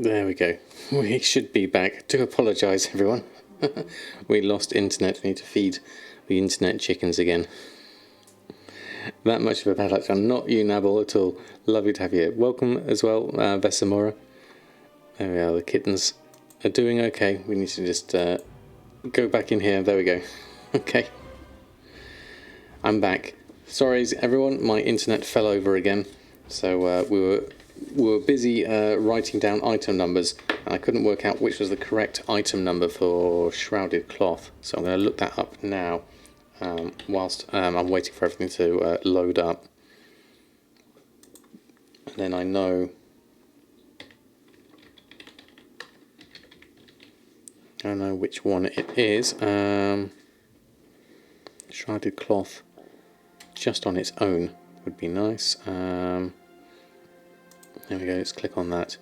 There we go. We should be back. Do apologise, everyone. We lost internet. We need to feed the internet chickens again. That much of a bad luck. Not you, Nabil, at all. Lovely to have you here. Welcome as well, Vesamora. There we are. The kittens are doing okay. We need to just go back in here. There we go. Okay. I'm back. Sorry, everyone. My internet fell over again. So we were busy writing down item numbers, and I couldn't work out which was the correct item number for shrouded cloth. So I'm going to look that up now, whilst I'm waiting for everything to load up. And then I know which one it is. Shrouded cloth, just on its own, would be nice. There we go, let's click on that.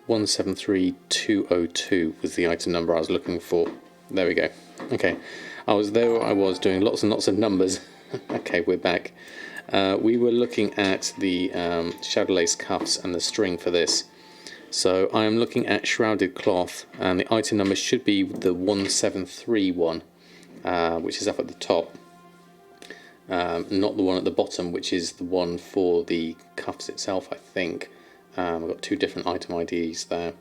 173202 was the item number I was looking for. There we go. Okay, I was doing lots and lots of numbers. Okay, we're back. We were looking at the shadow lace cuffs and the string for this. So I am looking at shrouded cloth, and the item number should be the 1731, which is up at the top. Not the one at the bottom, which is the one for the cuffs itself, I think. I've got two different item IDs there.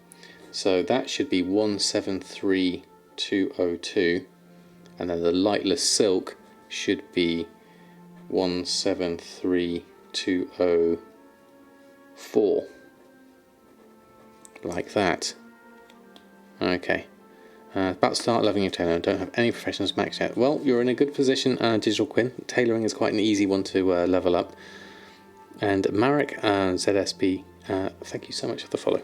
So that should be 173202, and then the lightless silk should be 173204. Like that. Okay. About to start leveling your tailor. Don't have any professions maxed yet. Well, you're in a good position, Digital Quinn. Tailoring is quite an easy one to level up. And Marek ZSP, thank you so much for the follow.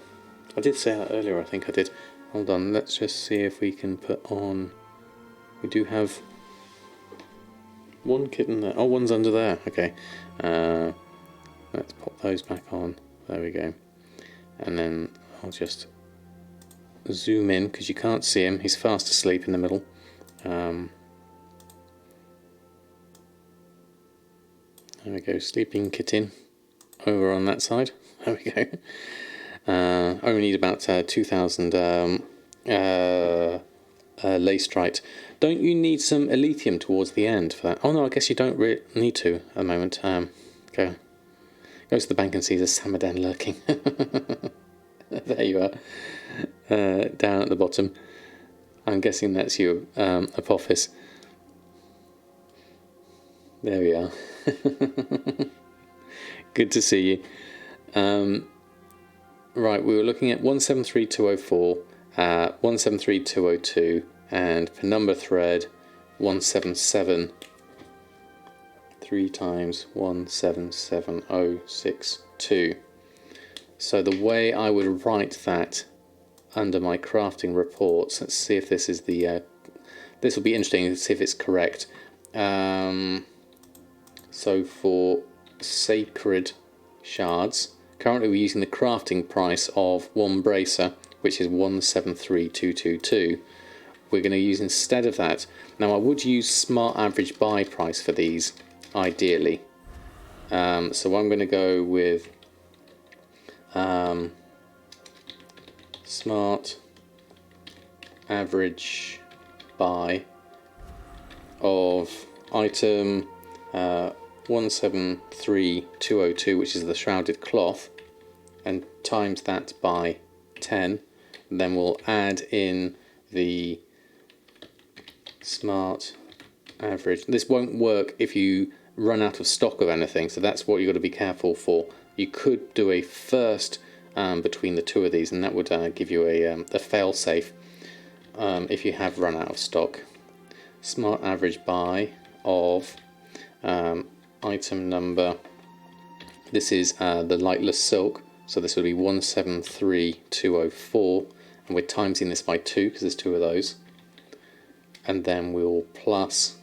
I did say that earlier, I think I did. Hold on, let's just see if we can put on... We do have one kitten there. Oh, one's under there. Okay. Let's pop those back on. There we go. And then I'll just zoom in, because you can't see him. He's fast asleep in the middle. There we go, sleeping kitten over on that side. There we go. Only need about 2,000 lacetrite. Don't you need some elithium towards the end for that? Oh no, I guess you don't need to at the moment. Go to the bank and see the Samadan lurking. There you are, down at the bottom. I'm guessing that's your Apophis. There we are. Good to see you. Right, we were looking at 173204, 173202, and penumbra thread 177. 3 times 177062. So the way I would write that under my crafting reports, let's see if this is the this will be interesting to see if it's correct. So for sacred shards, currently we're using the crafting price of one bracer, which is 173222. We're going to use instead of that. Now I would use smart average buy price for these, ideally. So I'm going to go with smart average buy of item 173202, which is the shrouded cloth, and times that by 10. And then we'll add in the smart average. This won't work if you run out of stock of anything, so that's what you've got to be careful for. You could do a first between the two of these, and that would give you a fail-safe if you have run out of stock. Smart average buy of item number, this is the lightless silk, so this will be 173204, and we're timesing this by 2 because there's 2 of those, and then we'll plus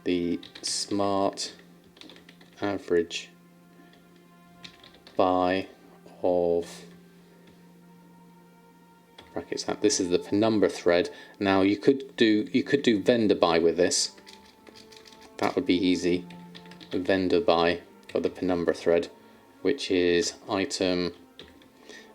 the smart average buy of brackets that. This is the penumbra thread. Now you could do vendor buy with this. That would be easy. Vendor buy for the penumbra thread, which is item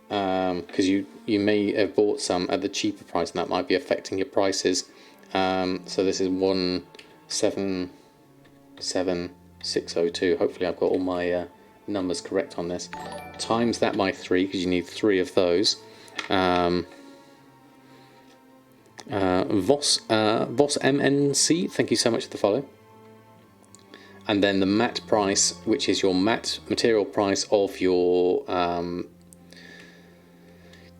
because you may have bought some at the cheaper price, and that might be affecting your prices. So this is 177602. Hopefully I've got all my numbers correct on this. Times that by 3, because you need 3 of those. Voss MNC, thank you so much for the follow. And then the mat price, which is your mat material price of your...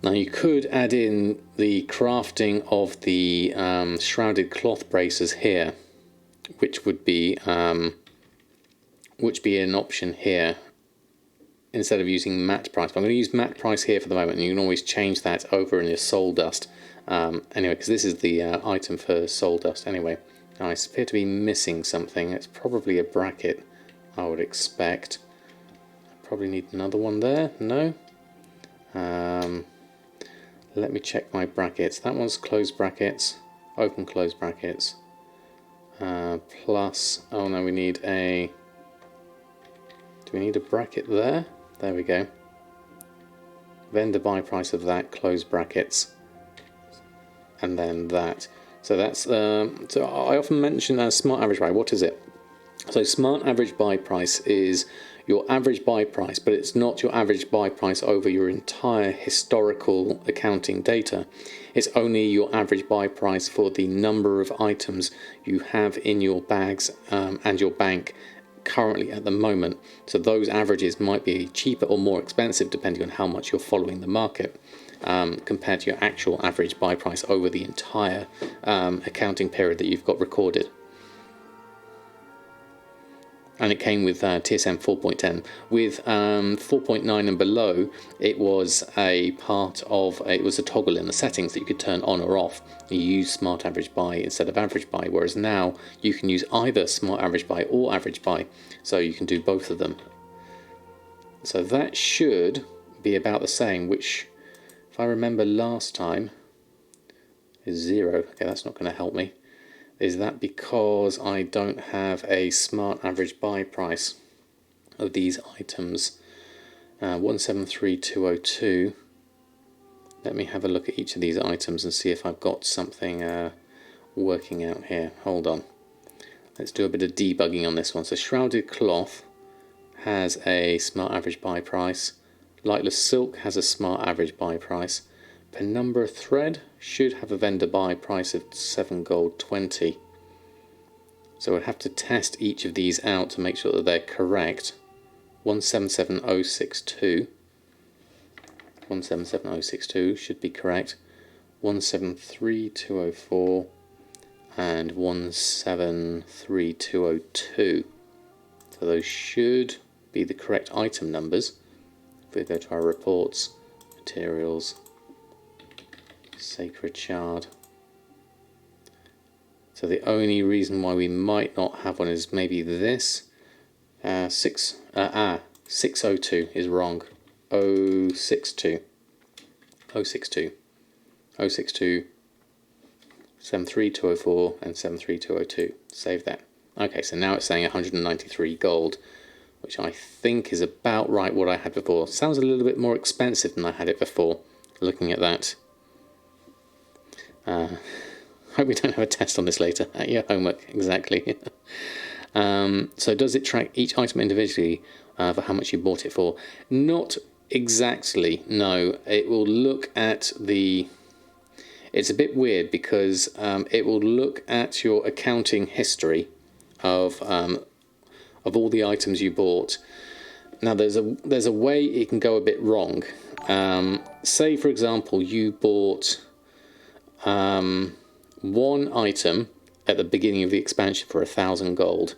now you could add in the crafting of the shrouded cloth braces here, which would be an option here instead of using mat price. But I'm going to use mat price here for the moment, and you can always change that over in your soul dust. Anyway, because this is the item for soul dust. Anyway, I appear to be missing something. It's probably a bracket, I would expect. Probably need another one there. No. Let me check my brackets. That one's closed brackets, open closed brackets. Plus, oh no, we need a... Do we need a bracket there? There we go. Vendor buy price of that, closed brackets, and then that. So that's so I often mention smart average buy. What is it? So smart average buy price is your average buy price, but it's not your average buy price over your entire historical accounting data. It's only your average buy price for the number of items you have in your bags and your bank currently at the moment. So those averages might be cheaper or more expensive depending on how much you're following the market, compared to your actual average buy price over the entire accounting period that you've got recorded. And it came with TSM 4.10. With 4.9 and below, it was a part of, it was a toggle in the settings that you could turn on or off. You use smart average buy instead of average buy, whereas now you can use either smart average buy or average buy, so you can do both of them. So that should be about the same, which, if I remember last time, is 0. Okay, that's not going to help me. Is that because I don't have a smart average buy price of these items? 173202. Let me have a look at each of these items and see if I've got something working out here. Hold on. Let's do a bit of debugging on this one. So shrouded cloth has a smart average buy price. Lightless silk has a smart average buy price. Penumbra thread should have a vendor buy price of 7 gold 20. So I'd have to test each of these out to make sure that they're correct. 177062. 177062 should be correct. 173204 and 173202. So those should be the correct item numbers. If we go to our reports, materials, Sacred Shard. So the only reason why we might not have one is maybe this. 602 is wrong. 062. 062. 062. 73204 and 73202. Save that. Okay, so now it's saying 193 gold, which I think is about right what I had before. Sounds a little bit more expensive than I had it before, looking at that. Hope we don't have a test on this later at your homework, exactly. So does it track each item individually for how much you bought it for? Not exactly, no. It will look at the... It's a bit weird because it will look at your accounting history of all the items you bought. Now there's a way it can go a bit wrong. Say for example you bought one item at the beginning of the expansion for 1,000 gold.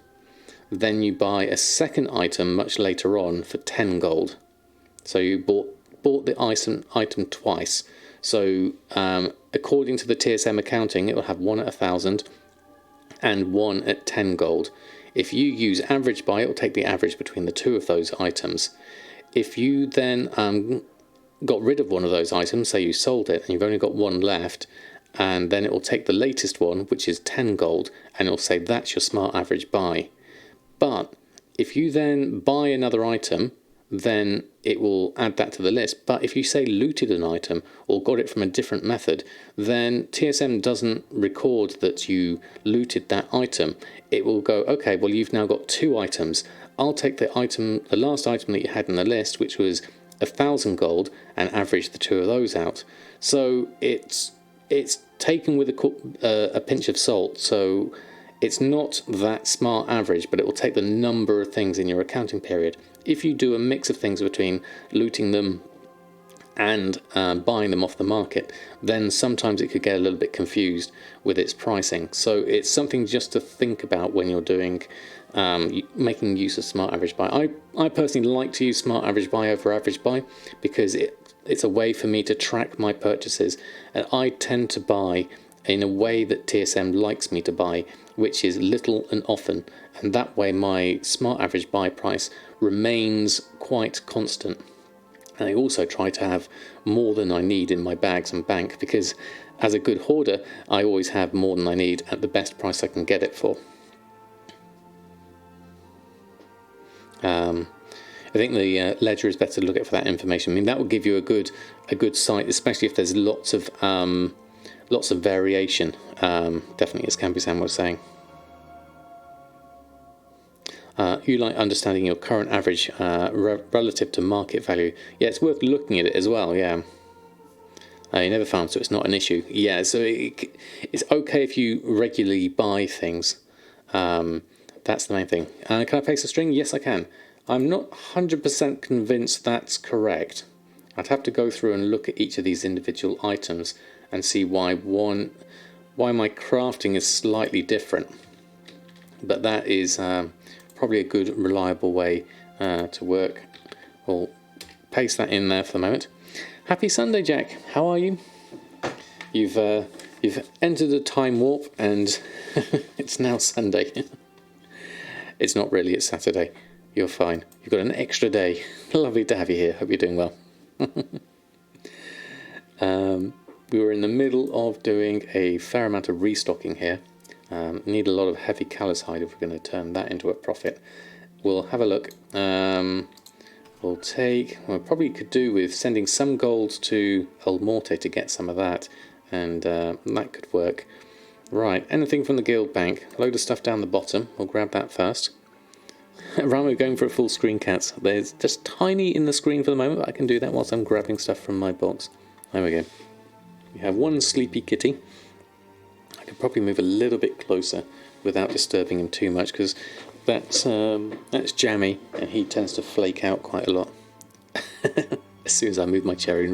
Then you buy a second item much later on for 10 gold. So you bought the item twice. So according to the TSM accounting, it will have one at 1,000 and one at 10 gold. If you use average buy, it will take the average between the two of those items. If you then got rid of one of those items, say you sold it and you've only got one left, and then it will take the latest one, which is 10 gold, and it will say that's your smart average buy. But if you then buy another item then it will add that to the list. But if you say looted an item or got it from a different method, then TSM doesn't record that you looted that item. It will go, okay, well, you've now got 2 items. I'll take the last item that you had in the list, which was 1,000 gold, and average the 2 of those out. So it's taken with a pinch of salt. So it's not that smart average, but it will take the number of things in your accounting period. If you do a mix of things between looting them and buying them off the market, then sometimes it could get a little bit confused with its pricing. So it's something just to think about when you're doing making use of smart average buy. I personally like to use smart average buy over average buy because it's a way for me to track my purchases, and I tend to buy in a way that TSM likes me to buy, which is little and often, and that way my smart average buy price remains quite constant. And I also try to have more than I need in my bags and bank, because as a good hoarder I always have more than I need at the best price I can get it for. I think the ledger is better to look at for that information. I mean, that will give you a good sight, especially if there's lots of variation. Definitely, as Campy-san was saying. You like understanding your current average relative to market value. Yeah, it's worth looking at it as well. Yeah. You never found, so it's not an issue. Yeah, so it's okay if you regularly buy things. That's the main thing. Can I place a string? Yes, I can. I'm not 100% convinced that's correct. I'd have to go through and look at each of these individual items and see why my crafting is slightly different. But that is probably a good, reliable way to work. We'll paste that in there for the moment. Happy Sunday, Jack. How are you? You've entered a time warp, and it's now Sunday. It's not really, it's Saturday. You're fine. You've got an extra day. Lovely to have you here. Hope you're doing well. We were in the middle of doing a fair amount of restocking here. Need a lot of heavy callus hide if we're going to turn that into a profit. We'll have a look. We probably could do with sending some gold to El Morte to get some of that, and that could work. Right, anything from the guild bank. Load of stuff down the bottom. We'll grab that first. Ramo going for a full screen, cats. There's just tiny in the screen for the moment, but I can do that whilst I'm grabbing stuff from my box. There we go. We have one sleepy kitty. I could probably move a little bit closer without disturbing him too much, because that's Jammy, and he tends to flake out quite a lot. As soon as I move my chair, he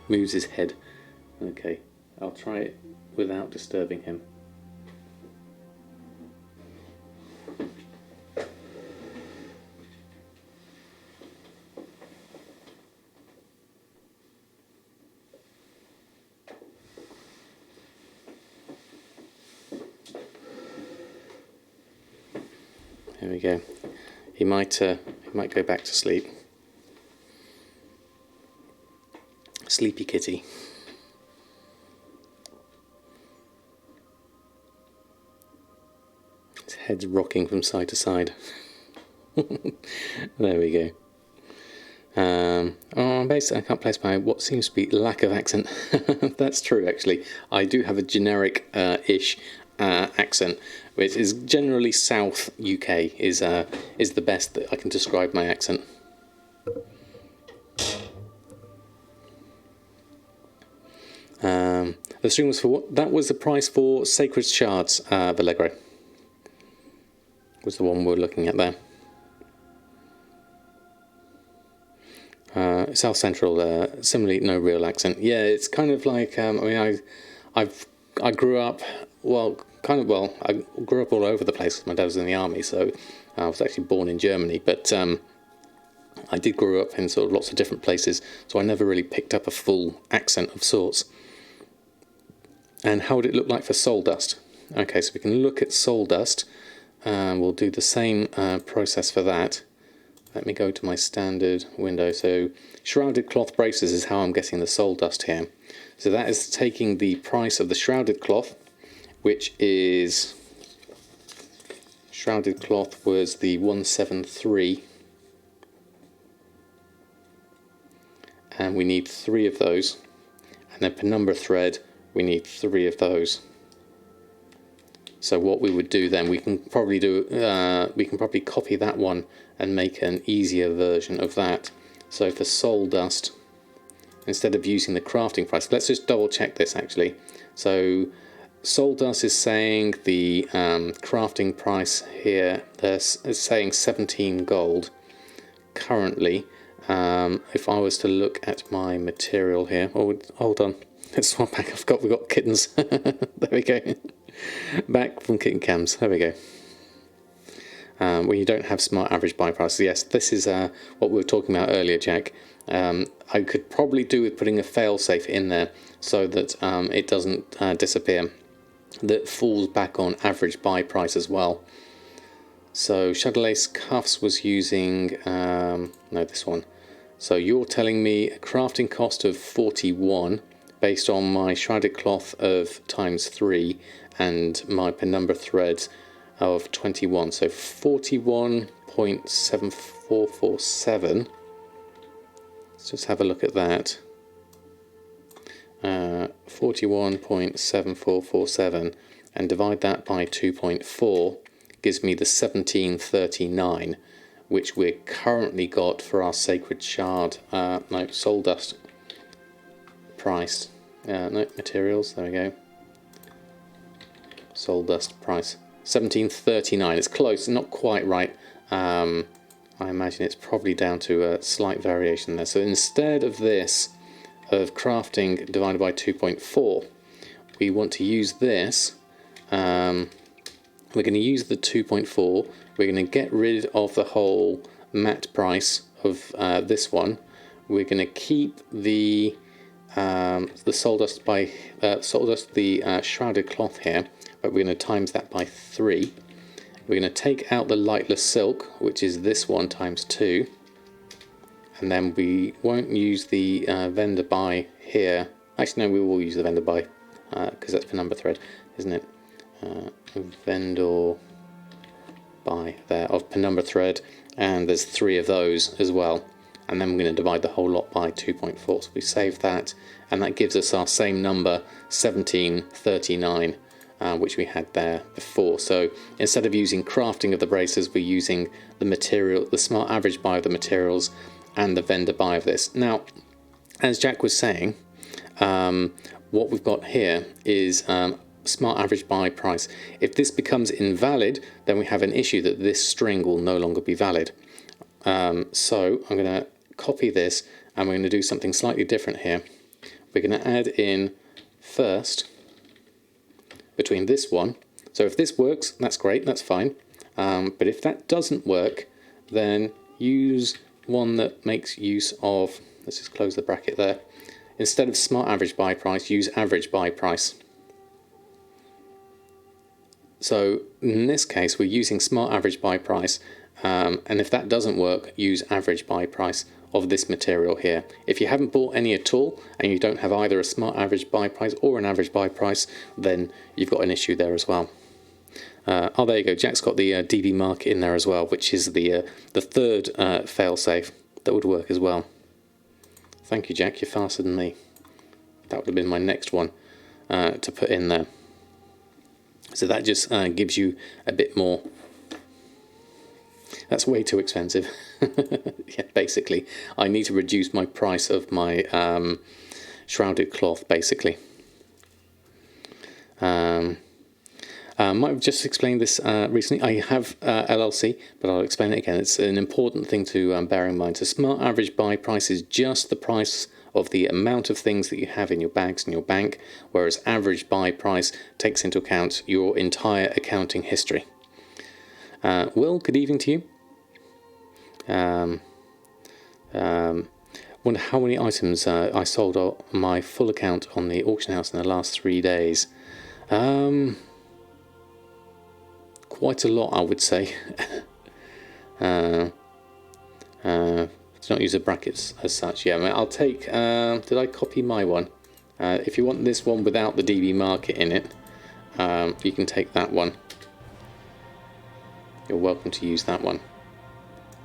moves his head. Okay, I'll try it without disturbing him. There we go. He might go back to sleep. Sleepy kitty. His head's rocking from side to side. There we go. Basically, I can't place my what seems to be lack of accent. That's true, actually. I do have a generic-ish accent, which is generally South UK is the best that I can describe my accent. The string was for what? That was the price for Sacred Shards, Vallegro. Was the one we're looking at there. South Central, similarly, no real accent. Yeah, it's kind of like I grew up I grew up all over the place. My dad was in the army, so I was actually born in Germany, but I did grow up in sort of lots of different places, so I never really picked up a full accent of sorts. And how would it look like for soul dust? Okay, so we can look at soul dust. We'll do the same process for that. Let me go to my standard window. So shrouded cloth braces is how I'm getting the soul dust here. So that is taking the price of the shrouded cloth, which is, shrouded cloth was the 173. and we need 3 of those, and then penumbra thread, we need 3 of those. So what we would do then, we can probably copy that one and make an easier version of that. So for soul dust, instead of using the crafting price, let's just double check this actually. So soul dust is saying the crafting price here, is saying 17 gold currently. If I was to look at my material here, oh, hold on, let's swap back. We've got kittens. There we go. Back from kitten cams. There we go. When you don't have smart average buy prices, yes, this is what we were talking about earlier, Jack. I could probably do with putting a failsafe in there so that it doesn't disappear. That falls back on average buy price as well. So Shadowlands cuffs was using no, this one. So you're telling me a crafting cost of 41 based on my shrouded cloth of ×3 and my penumbra thread of 21. So 41.7447. Let's just have a look at that. 41.7447 and divide that by 2.4 gives me the 1739, which we're currently got for our sacred shard, no, soul dust price, no, materials, there we go, soul dust price, 1739, it's close, not quite right. I imagine it's probably down to a slight variation there. So instead of this, of crafting divided by 2.4, we want to use this. We're going to use the 2.4. We're going to get rid of the whole matte price of this one. We're going to keep the soul dust by the shrouded cloth here, but we're going to times that by 3. We're going to take out the lightless silk, which is this one ×2, and then we won't use the vendor buy here. Actually, no, we will use the vendor buy because that's penumbra thread, isn't it? Vendor buy there of penumbra thread, and there's 3 of those as well. And then we're going to divide the whole lot by 2.4. So we save that, and that gives us our same number, 1739. Which we had there before. So instead of using crafting of the braces, we're using the material, the smart average buy of the materials, and the vendor buy of this. Now, as Jack was saying, what we've got here is smart average buy price. If this becomes invalid, then we have an issue that this string will no longer be valid. So I'm going to copy this, and we're going to do something slightly different here. We're going to add in first between this one. So if this works, that's great, that's fine. But if that doesn't work, then use one that makes use of, let's just close the bracket there. Instead of smart average buy price, use average buy price. So in this case, we're using smart average buy price, and if that doesn't work, use average buy price of this material here. If you haven't bought any at all and you don't have either a smart average buy price or an average buy price, then you've got an issue there as well. Oh, there you go. Jack's got the DB mark in there as well, which is the third fail-safe that would work as well. Thank you, Jack. You're faster than me. That would have been my next one to put in there. So that just gives you a bit more. That's way too expensive. Yeah, basically, I need to reduce my price of my shrouded cloth, basically. Might have just explained this recently. I have LLC, but I'll explain it again. It's an important thing to bear in mind. So smart average buy price is just the price of the amount of things that you have in your bags and your bank, whereas average buy price takes into account your entire accounting history. Will, good evening to you. Wonder how many items I sold on my full account on the auction house in the last 3 days. Quite a lot, I would say. Not use the brackets as such. Yeah, I'll take. Did I copy my one? If you want this one without the DB market in it, you can take that one. You're welcome to use that one.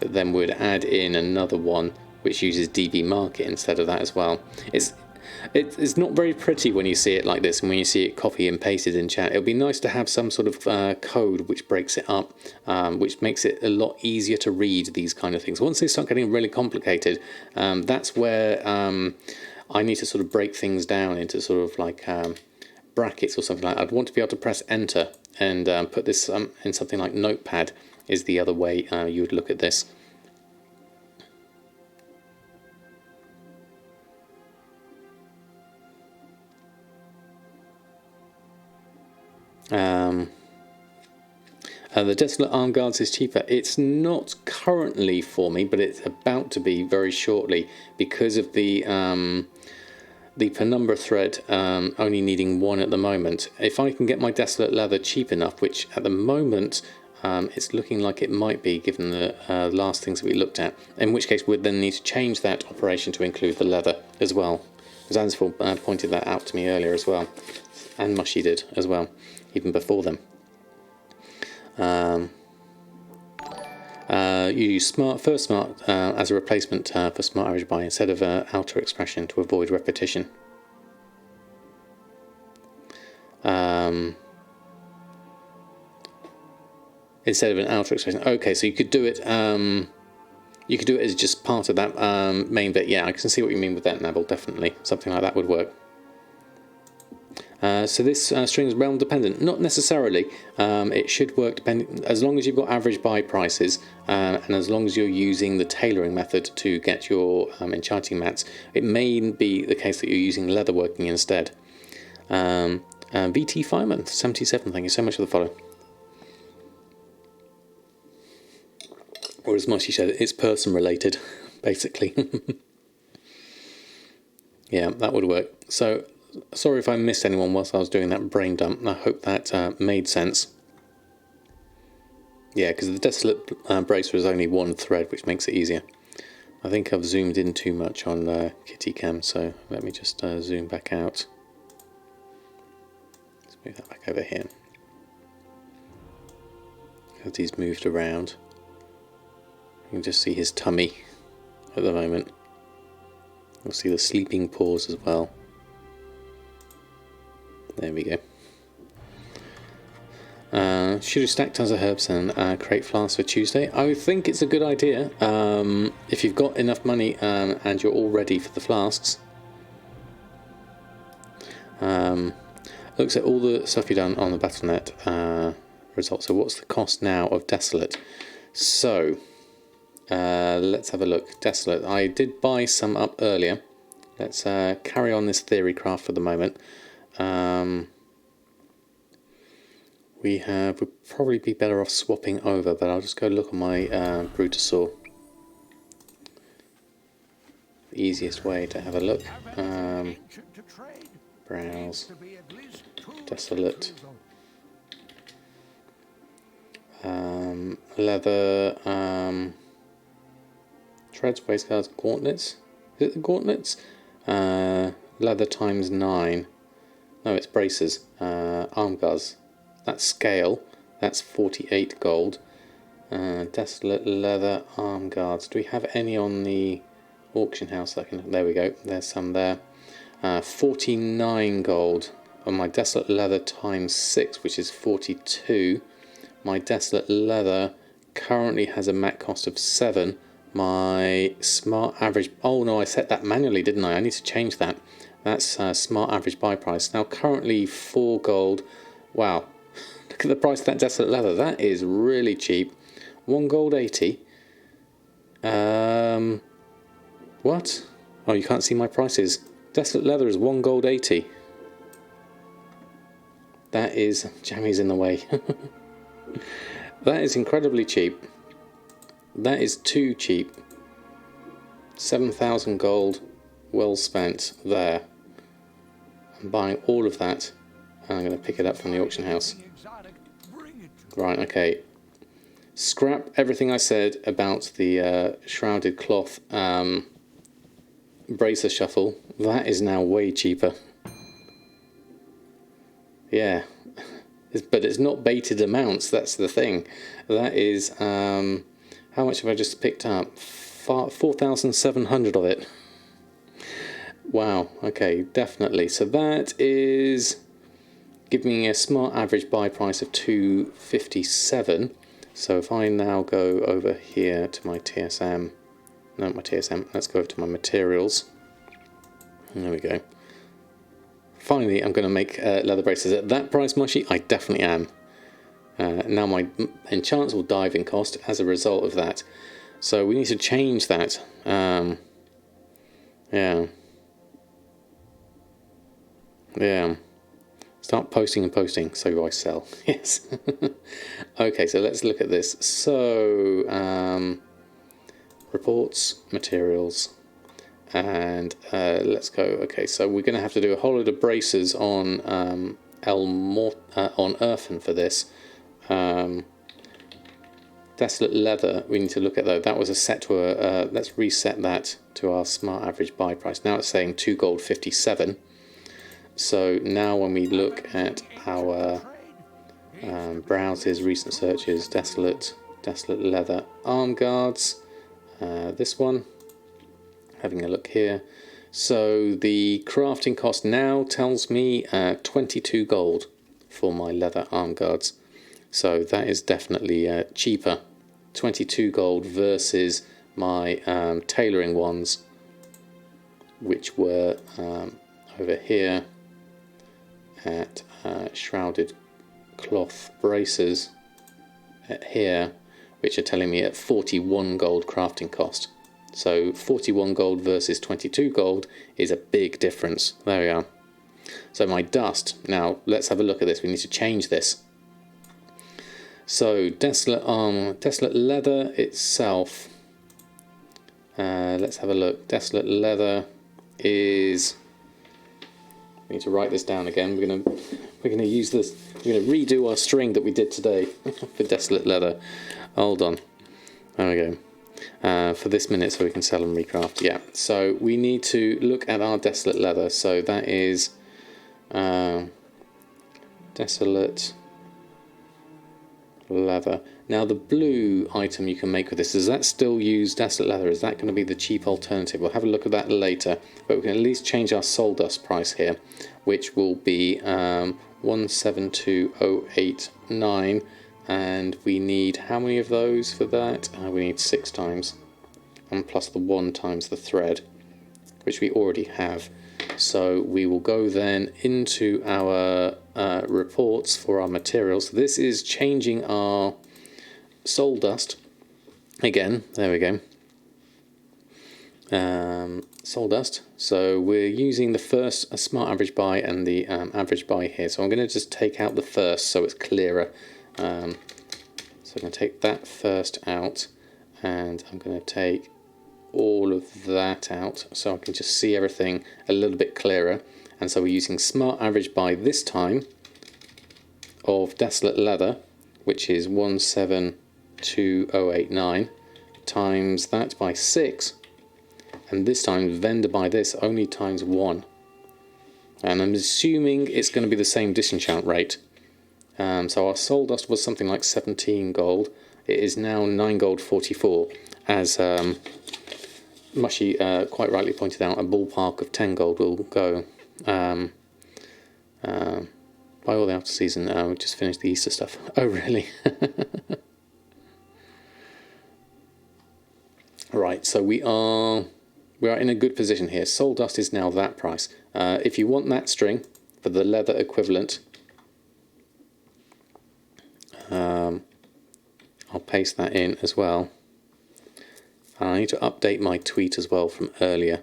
But then we'd add in another one which uses DB Market instead of that as well. It's not very pretty when you see it like this, and when you see it copy and pasted in chat. It'll be nice to have some sort of code which breaks it up, which makes it a lot easier to read these kind of things. Once they start getting really complicated, that's where I need to sort of break things down into sort of like brackets or something like that. I'd want to be able to press enter and put this in something like Notepad is the other way you would look at this. The Desolate Arm Guards is cheaper. It's not currently for me, but it's about to be very shortly because of the penumbra thread only needing 1 at the moment. If I can get my Desolate Leather cheap enough, which at the moment it's looking like it might be given the last things that we looked at, in which case we'd then need to change that operation to include the leather as well. Zansford pointed that out to me earlier as well, and Mushy did as well, even before them. You use first smart as a replacement for smart average buy instead of outer expression to avoid repetition. Instead of an outer expression. Okay, so you could do it. You could do it as just part of that main bit. Yeah, I can see what you mean with that, Navel. Definitely, something like that would work. So this string is realm dependent. Not necessarily. It should work depending, as long as you've got average buy prices and as long as you're using the tailoring method to get your enchanting mats. It may be the case that you're using leatherworking instead. VT Fireman 77. Thank you so much for the follow. Or as Mushy said, it's person related, basically. Yeah, that would work. So. Sorry if I missed anyone whilst I was doing that brain dump. I hope that made sense. Yeah, because the Desolate Bracer is only 1 thread, which makes it easier. I think I've zoomed in too much on Kitty Cam, so let me just zoom back out. Let's move that back over here. As he's moved around, you can just see his tummy at the moment. You'll see the sleeping paws as well. There we go. Should we stack tons of herbs and create flasks for Tuesday? I think it's a good idea if you've got enough money and you're all ready for the flasks. Looks at all the stuff you've done on the Battle.net results. So what's the cost now of Desolate? So let's have a look. Desolate. I did buy some up earlier. Let's carry on this theory craft for the moment. We'd probably be better off swapping over, but I'll just go look at my Brutosaur. The easiest way to have a look. Browse. Desolate. Leather. Treads, waistguards, gauntlets. Is it the gauntlets? Leather times 9. No, it's braces. Arm guards. That's scale. That's 48 gold. Desolate leather arm guards. Do we have any on the auction house? There we go. There's some there. 49 gold on my Desolate leather times 6, which is 42. My Desolate leather currently has a mat cost of 7. My smart average. Oh no, I set that manually, didn't I? I need to change that. That's smart average buy price. Now currently 4 gold. Wow. Look at the price of that Desolate leather. That is really cheap. 1 gold 80. What? Oh, you can't see my prices. Desolate leather is 1 gold 80. That is... Jammy's in the way. That is incredibly cheap. That is too cheap. 7,000 gold. Well spent there. I'm buying all of that. And I'm going to pick it up from the auction house. Right, okay. Scrap everything I said about the shrouded cloth bracer shuffle. That is now way cheaper. Yeah. But it's not baited amounts, that's the thing. That is... how much have I just picked up? 4,700 of it. Wow, okay, definitely. So that is giving me a smart average buy price of 257. So if I now go over here to my TSM, no, my TSM, let's go over to my materials. There we go. Finally, I'm going to make leather braces at that price, Mushy. I definitely am. Now my enchants will dive in cost as a result of that. So we need to change that. Yeah. Start posting and posting so I sell. Yes. Okay, so let's look at this. So reports, materials, and let's go. Okay, so we're going to have to do a whole load of braces on on Earthen for this. Desolate leather, we need to look at though. That was a set to a. Let's reset that to our smart average buy price. Now it's saying 2 gold 57. So now when we look at our browsers, recent searches, desolate leather arm guards, this one, having a look here. So the crafting cost now tells me 22 gold for my leather arm guards. So that is definitely cheaper. 22 gold versus my tailoring ones, which were over here at shrouded cloth braces at here, which are telling me at 41 gold crafting cost. So 41 gold versus 22 gold is a big difference. There we are. So my dust, now let's have a look at this. We need to change this. So desolate leather itself, let's have a look. Desolate leather is, we need to write this down again. We're gonna use this. We're gonna redo our string that we did today for desolate leather. Hold on. There we go. For this minute, so we can sell and recraft. Yeah. So we need to look at our desolate leather. So that is desolate leather. Now the blue item you can make with this, does that still use desolate leather? Is that going to be the cheap alternative? We'll have a look at that later, but we can at least change our soul dust price here, which will be 172089, and we need how many of those for that? We need 6 times, and plus the 1 times the thread, which we already have. So we will go then into our reports for our materials. This is changing our soul dust again. There we go. Soul dust. So we're using the first smart average buy and the average buy here. So I'm going to just take out the first so it's clearer. So I'm going to take that first out, and I'm going to take all of that out so I can just see everything a little bit clearer. And so we're using smart average buy this time of desolate leather, which is 172089, times that by 6, and this time vendor buy this only times 1, and I'm assuming it's going to be the same disenchant rate. So our soul dust was something like 17 gold. It is now 9 gold 44, as Mushy quite rightly pointed out. A ballpark of 10 gold will go by all the after season. We just finished the Easter stuff. Oh really? Right, so we are in a good position here. Soul dust is now that price. If you want that string for the leather equivalent, I'll paste that in as well. I need to update my tweet as well from earlier,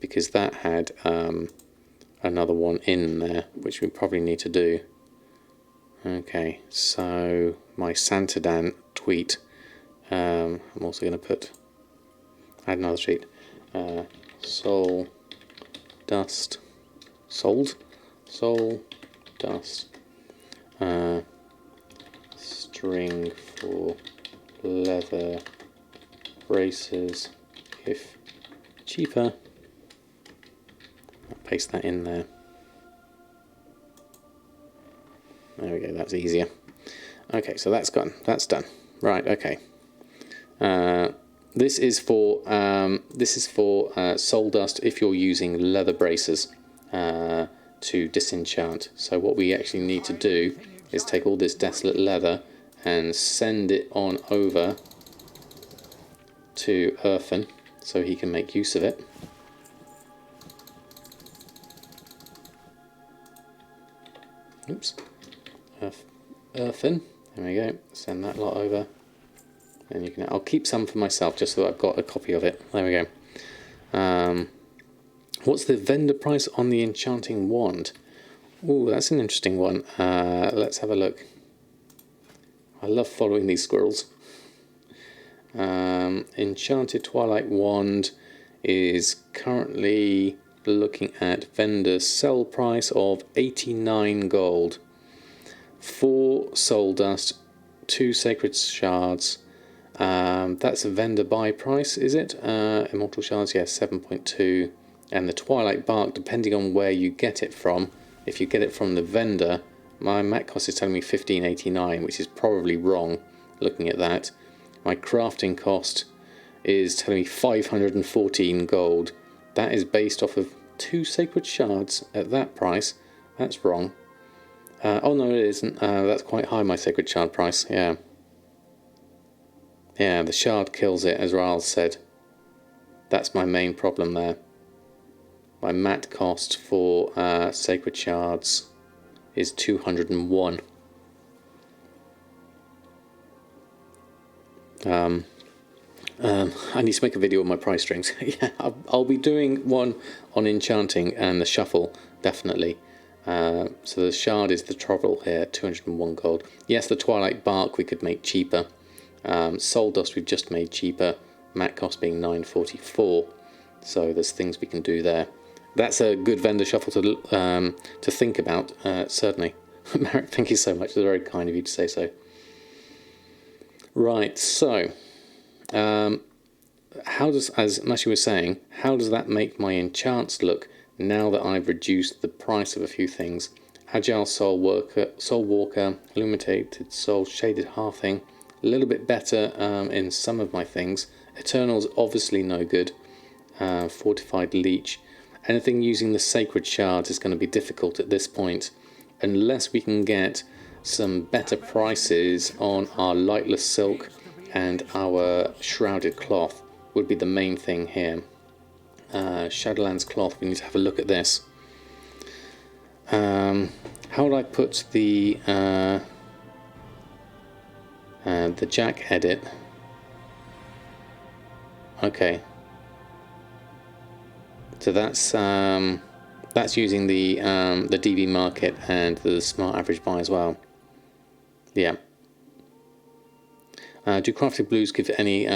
because that had another one in there, which we probably need to do. Okay, so my Samadan tweet, I'm also going to add another tweet. Soul dust, soul dust, string for leather braces if cheaper. I'll paste that in there. There we go, that's easier. Okay, so that's gone. That's done. Right, okay. This is for soul dust if you're using leather bracers to disenchant. So what we actually need to do is take all this desolate leather and send it on over to Earthen so he can make use of it. Oops. Earthen. There we go. Send that lot over. And you can. I'll keep some for myself just so I've got a copy of it. There we go. What's the vendor price on the enchanting wand? Ooh, that's an interesting one. Let's have a look. I love following these squirrels. Enchanted Twilight Wand is currently looking at vendor sell price of 89 gold. 4 soul dust, 2 sacred shards. That's a vendor buy price, is it? Immortal shards, yes, 7.2. And the Twilight Bark, depending on where you get it from, if you get it from the vendor, my mat cost is telling me 15.89, which is probably wrong looking at that. My crafting cost is telling me 514 gold. That is based off of 2 sacred shards at that price. That's wrong. Oh no, it isn't. That's quite high, my sacred shard price. Yeah. Yeah, the shard kills it, as Raal said. That's my main problem there. My mat cost for sacred shards is 201. I need to make a video on my price strings. Yeah, I'll be doing one on enchanting and the shuffle, definitely. So the shard is the trouble here, 201 gold. Yes, the Twilight Bark we could make cheaper. Soul Dust we've just made cheaper. Mat cost being 944. So there's things we can do there. That's a good vendor shuffle to think about, certainly. Merrick, thank you so much. It's very kind of you to say so. Right, so how does, as Mashi was saying, how does that make my enchants look now that I've reduced the price of a few things? Agile Soul Walker, Illuminated Soul, Shaded Hearthing, a little bit better in some of my things. Eternal's obviously no good. Fortified Leech. Anything using the Sacred Shards is going to be difficult at this point, unless we can get some better prices on our Lightless Silk and our Shrouded Cloth would be the main thing here. Shadowlands Cloth, we need to have a look at this. How would I put the Jack edit? Okay. So that's using the DB market and the smart average buy as well. Yeah. Do Crafted Blues give any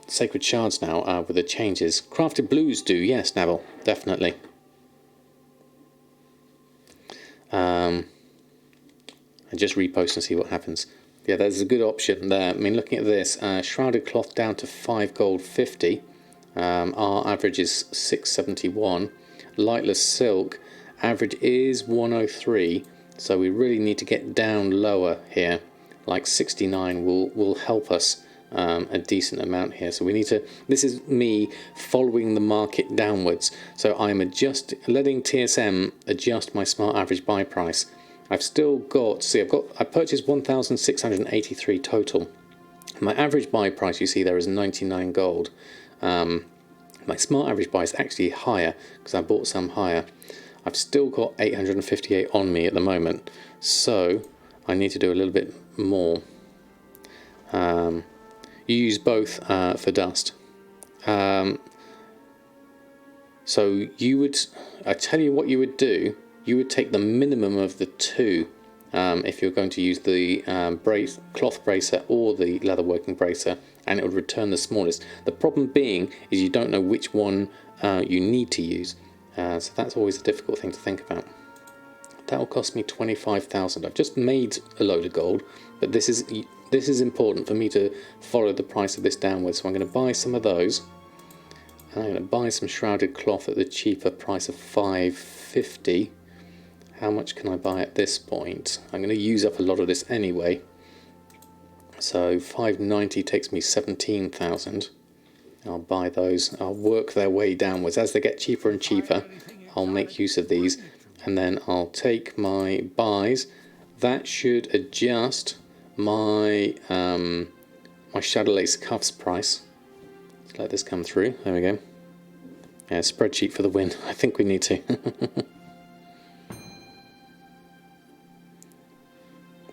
sacred shards now with the changes? Crafted Blues do, yes, Neville, definitely. I just repost and see what happens. Yeah, there's a good option there. I mean, looking at this, Shrouded Cloth down to 5 gold 50. Our average is 671. Lightless Silk average is 103, so we really need to get down lower here. Like 69 will help us a decent amount here. So we need to. This is me following the market downwards. So I'm letting TSM adjust my smart average buy price. I've still got. See, I purchased 1,683 total. My average buy price, you see there, is 99 gold. My smart average buy is actually higher because I bought some higher. I've still got 858 on me at the moment, so I need to do a little bit more. You use both for dust. So you would, I tell you what you would do. You would take the minimum of the two if you're going to use the cloth bracer or the leatherworking bracer, and it would return the smallest. The problem being is you don't know which one you need to use, so that's always a difficult thing to think about. That will cost me 25,000. I've just made a load of gold, but this is important for me to follow the price of this downwards. So I'm going to buy some of those. And I'm going to buy some shrouded cloth at the cheaper price of 550. How much can I buy at this point? I'm going to use up a lot of this anyway. So 590 takes me 17,000. I'll buy those. I'll work their way downwards. As they get cheaper and cheaper, I'll make use of these. And then I'll take my buys. That should adjust my my Shadowlands cuffs price. Let's let this come through. There we go. Yeah, spreadsheet for the win. I think we need to.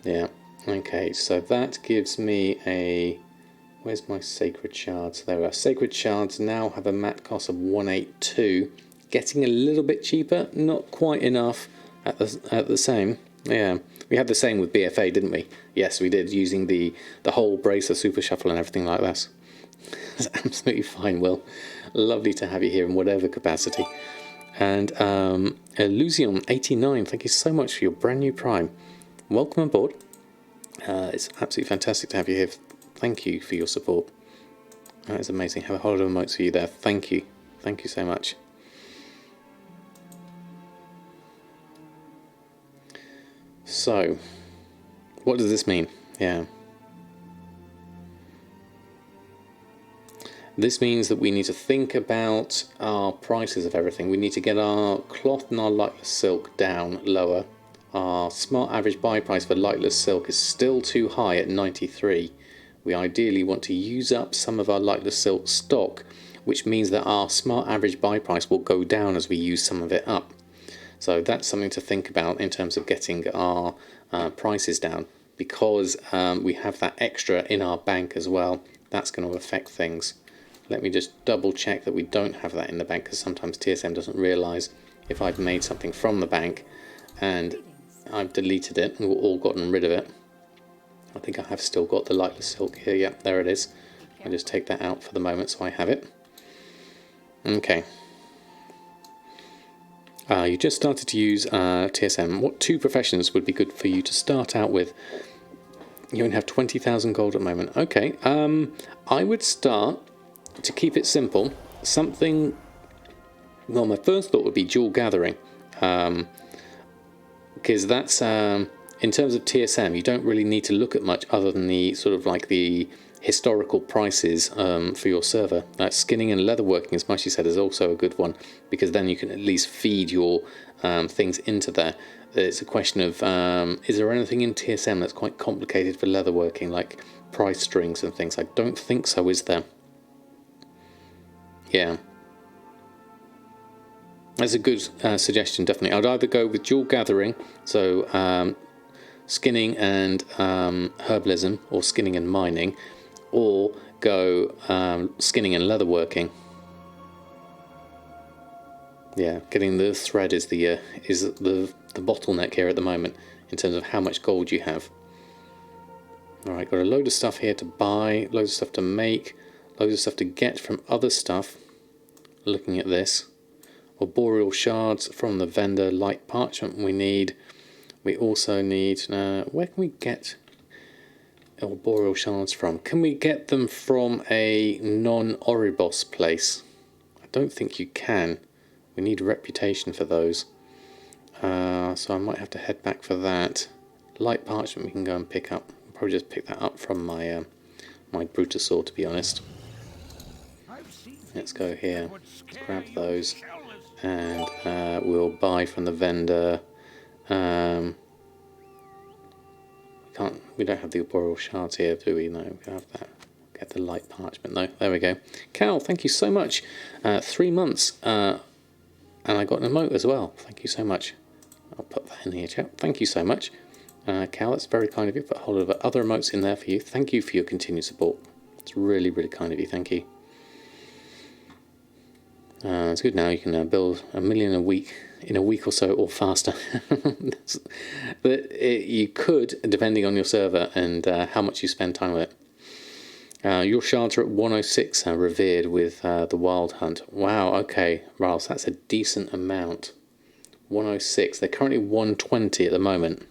Yeah. Okay, so that gives me a... Where's my sacred shards? There we are. Sacred shards now have a mat cost of 182. Getting a little bit cheaper. Not quite enough at the same. Yeah. We had the same with BFA, didn't we? Yes, we did, using the whole brace of Super Shuffle and everything like that. That's absolutely fine, Will. Lovely to have you here in whatever capacity. And Illusion89, thank you so much for your brand new Prime. Welcome aboard. It's absolutely fantastic to have you here. Thank you for your support. That is amazing. Have a whole lot of emotes for you there. Thank you. Thank you so much. So, what does this mean? Yeah. This means that we need to think about our prices of everything. We need to get our cloth and our lightless silk down lower. Our smart average buy price for lightless silk is still too high at 93. We ideally want to use up some of our lightless silk stock, which means that our smart average buy price will go down as we use some of it up. So that's something to think about in terms of getting our prices down, because we have that extra in our bank as well. That's going to affect things. Let me just double check that we don't have that in the bank, because sometimes TSM doesn't realise if I've made something from the bank and I've deleted it and all gotten rid of it. I think I have still got the lightless silk here. Yep, there it is. I'll just take that out for the moment so I have it. Okay. You just started to use TSM. What 2 professions would be good for you to start out with? You only have 20,000 gold at the moment. Okay. I would start, to keep it simple, something... Well, my first thought would be dual gathering. Because that's... in terms of TSM, you don't really need to look at much other than the sort of like the historical prices for your server. Skinning and leatherworking, as Mushy said, is also a good one, because then you can at least feed your things into there. It's a question of, is there anything in TSM that's quite complicated for leatherworking, like price strings and things? I don't think so, is there? Yeah. That's a good suggestion, definitely. I'd either go with dual gathering, so skinning and herbalism, or skinning and mining, or go skinning and leatherworking. Yeah, getting the thread is the bottleneck here at the moment in terms of how much gold you have. All right, got a load of stuff here to buy, loads of stuff to make, loads of stuff to get from other stuff. Looking at this, arboreal shards from the vendor, light parchment we need. We also need, where can we get arboreal shards from? Can we get them from a non-Oribos place? I don't think you can. We need a reputation for those. So I might have to head back for that. Light parchment we can go and pick up. I'll probably just pick that up from my my Brutosaur, to be honest. Let's go here. Let's grab those. And we'll buy from the vendor. We don't have the arboreal shards here, do we? No, we can have that. Get the light parchment though. There we go. Cal, thank you so much. 3 months, and I got an emote as well. Thank you so much. I'll put that in here, chap. Thank you so much, Cal. That's very kind of you. Put a whole lot of other emotes in there for you. Thank you for your continued support. It's really, really kind of you. Thank you. It's good now. You can build 1 million a week in a week or so, or faster. But you could, depending on your server and how much you spend time with it. Your shards are at 106, revered with the Wild Hunt. Wow, okay, Riles, that's a decent amount. 106. They're currently 120 at the moment.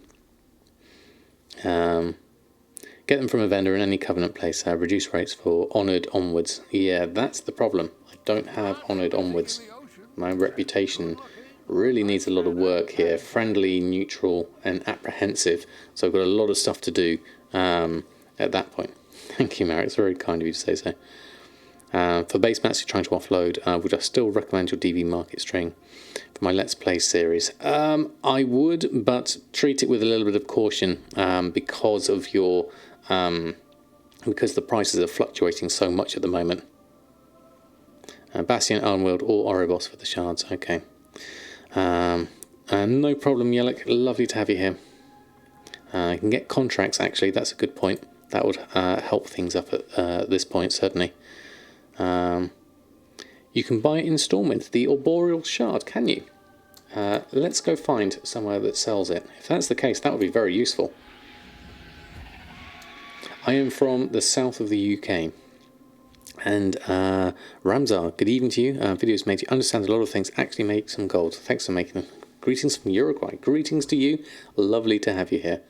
Get them from a vendor in any Covenant place. Reduce rates for Honoured onwards. Yeah, that's the problem. I don't have Honoured onwards. My reputation really needs a lot of work here. Friendly, neutral, and apprehensive. So I've got a lot of stuff to do at that point. Thank you, Marek. It's very kind of you to say so. For base mats you're trying to offload, would I still recommend your DB market string for my Let's Play series? I would, but treat it with a little bit of caution because of your because the prices are fluctuating so much at the moment. Bastion, Arnwild, or Oribos for the shards. Okay. No problem, Yellick. Lovely to have you here. You can get contracts, actually. That's a good point. That would help things up at this point, certainly. You can buy installments, the Arboreal Shard, can you? Let's go find somewhere that sells it. If that's the case, that would be very useful. I am from the south of the UK. And Ramzar, good evening to you. Videos made you understand a lot of things, actually make some gold. Thanks for making them. Greetings from Uruguay. Greetings to you. Lovely to have you here.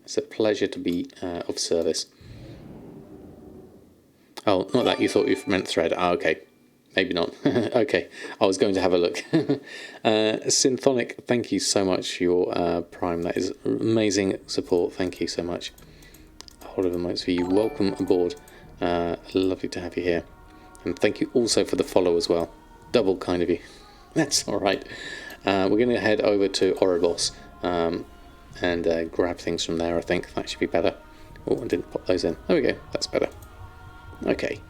It's a pleasure to be of service. Oh, not that. You thought you meant thread. Ah, okay. Maybe not. Okay. I was going to have a look. Synthonic, thank you so much for your Prime. That is amazing support. Thank you so much. Hold of the mics for you. Welcome aboard. Lovely to have you here. And thank you also for the follow as well. Double kind of you. That's alright. We're going to head over to Oribos and grab things from there, I think. That should be better. Oh, I didn't pop those in. There we go. That's better. Okay.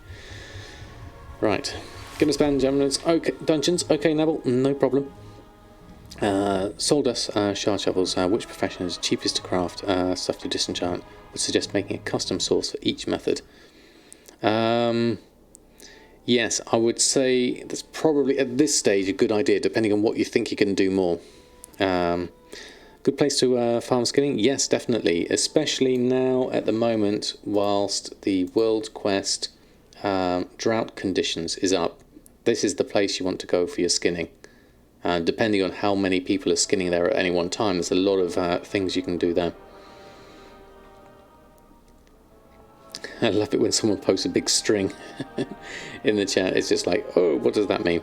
Right. Gonna spend Geminids. Okay, dungeons. Okay, Neville. No problem. Sold us shard shovels. Which profession is cheapest to craft? Stuff to disenchant. Would suggest making a custom source for each method. Yes, I would say that's probably at this stage a good idea, depending on what you think you can do more. Good place to farm skinning? Yes, definitely. Especially now at the moment, whilst the World Quest drought conditions is up. This is the place you want to go for your skinning. Depending on how many people are skinning there at any one time, there's a lot of things you can do there. I love it when someone posts a big string in the chat. It's just like, oh, what does that mean?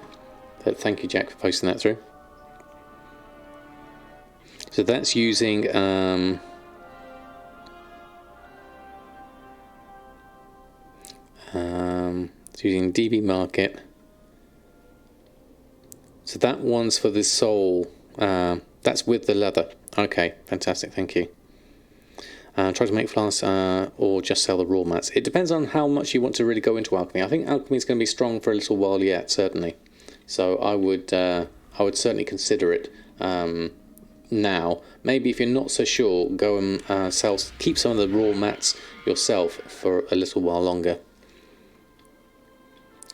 But thank you, Jack, for posting that through. So that's using it's using DB Market. So that one's for the soul. That's with the leather. Okay, fantastic. Thank you. Try to make flasks or just sell the raw mats. It depends on how much you want to really go into alchemy. I think alchemy is going to be strong for a little while yet, certainly. So I would certainly consider it now. Maybe if you're not so sure, go and keep some of the raw mats yourself for a little while longer.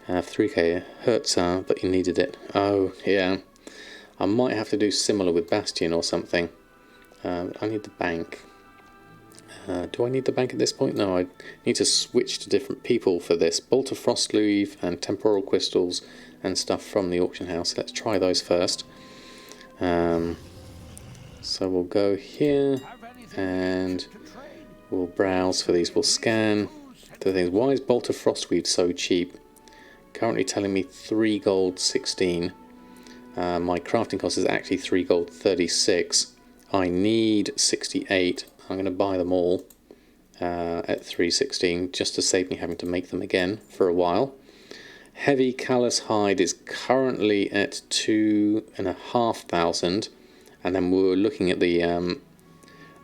3k hurts, but you needed it. Oh yeah, I might have to do similar with Bastion or something. I need the bank. Do I need the bank at this point? No, I need to switch to different people for this. Bolt of Frost Leaf and Temporal Crystals and stuff from the auction house. Let's try those first. So we'll go here and we'll browse for these. We'll scan the things. Why is Bolt of Frostweed so cheap? Currently telling me 3 gold 16. My crafting cost is actually 3 gold 36. I need 68. I'm going to buy them all at 316 just to save me having to make them again for a while. Heavy Callous Hide is currently at 2,500, and then we were looking at the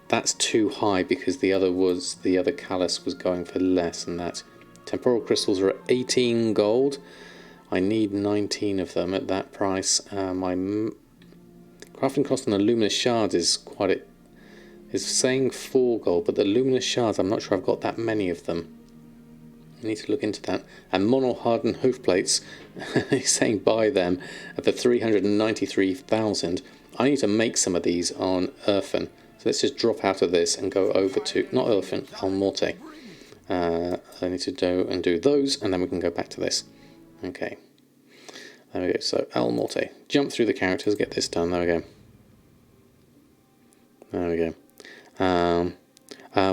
that's too high because the other Callous was going for less than that. Temporal Crystals are at 18 gold. I need 19 of them at that price. My crafting cost on the Luminous Shards is is saying 4 gold, but the Luminous Shards, I'm not sure I've got that many of them. I need to look into that. And Mono Hardened Hoof Plates, he's saying buy them for 393,000. I need to make some of these on Earthen. So let's just drop out of this and go over to, not Earthen, Almorte. I need to do those, and then we can go back to this. Okay. There we go. So Almorte. Jump through the characters, get this done. There we go. There we go.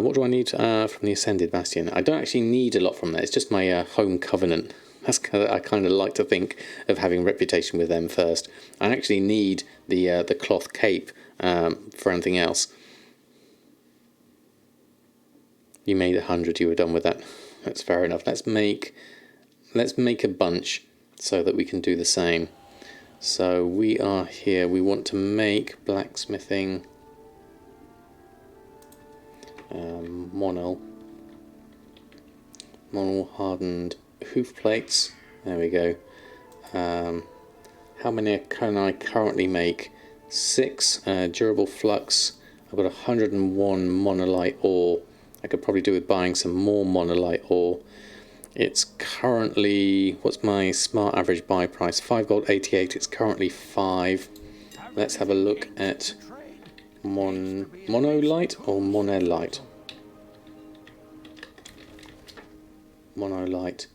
What do I need from the Ascended Bastion? I don't actually need a lot from there. It's just my home covenant. That's I kind of like to think of having reputation with them first. I actually need the cloth cape for anything else. You made 100. You were done with that. That's fair enough. Let's make let's make a bunch so that we can do the same. So we are here. We want to make blacksmithing mono hardened hoof plates. There we go. How many can I currently make? 6 durable flux. I've got 101 monolite ore. I could probably do with buying some more monolite ore. It's currently, what's my smart average buy price? 5 gold 88. It's currently 5. Let's have a look at monolite or monelite. Monolite.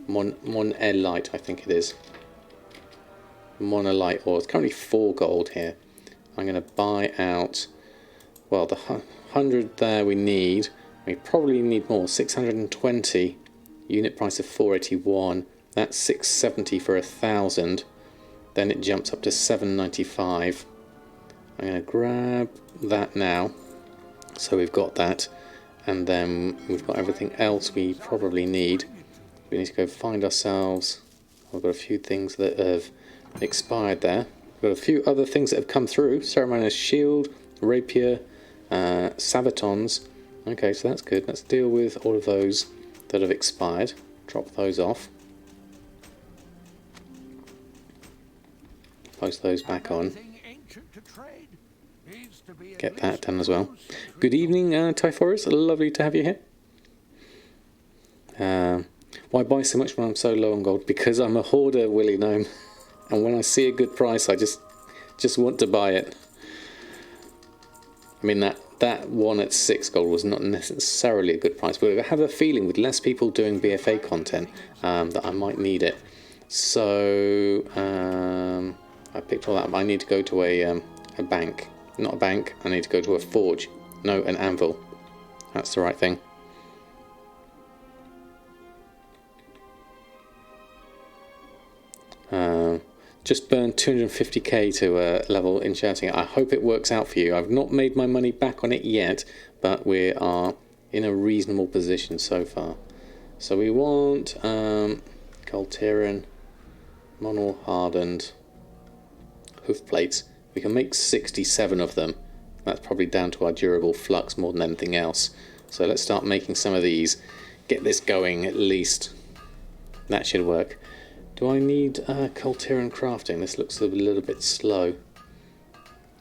Monelite, I think it is. Monolite ore. It's currently 4 gold here. I'm going to buy out, well, the 100 there we need. We probably need more. 620. Unit price of 481. That's 670 for 1,000. Then it jumps up to 795. I'm going to grab that now. So we've got that. And then we've got everything else we probably need. We need to go find ourselves. I've got a few things that have expired there. We've got a few other things that have come through. Ceremonious shield, rapier, sabatons. Okay, so that's good. Let's deal with all of those that have expired. Drop those off. Post those back on. Get that done as well. Good evening, Typhorus. Lovely to have you here. Why buy so much when I'm so low on gold? Because I'm a hoarder, Willy Gnome. And when I see a good price, I just want to buy it. I mean, that one at 6 gold was not necessarily a good price, but I have a feeling with less people doing BFA content that I might need it. So I picked all that up. I need to go to a bank. Not a bank, I need to go to a forge. No, an anvil. That's the right thing. Just burned 250k to level enchanting. I hope it works out for you. I've not made my money back on it yet, but we are in a reasonable position so far. So we want Colteran, Monol hardened hoof plates. We can make 67 of them. That's probably down to our durable flux more than anything else. So let's start making some of these. Get this going at least. That should work. Do I need Colteran crafting? This looks a little bit slow.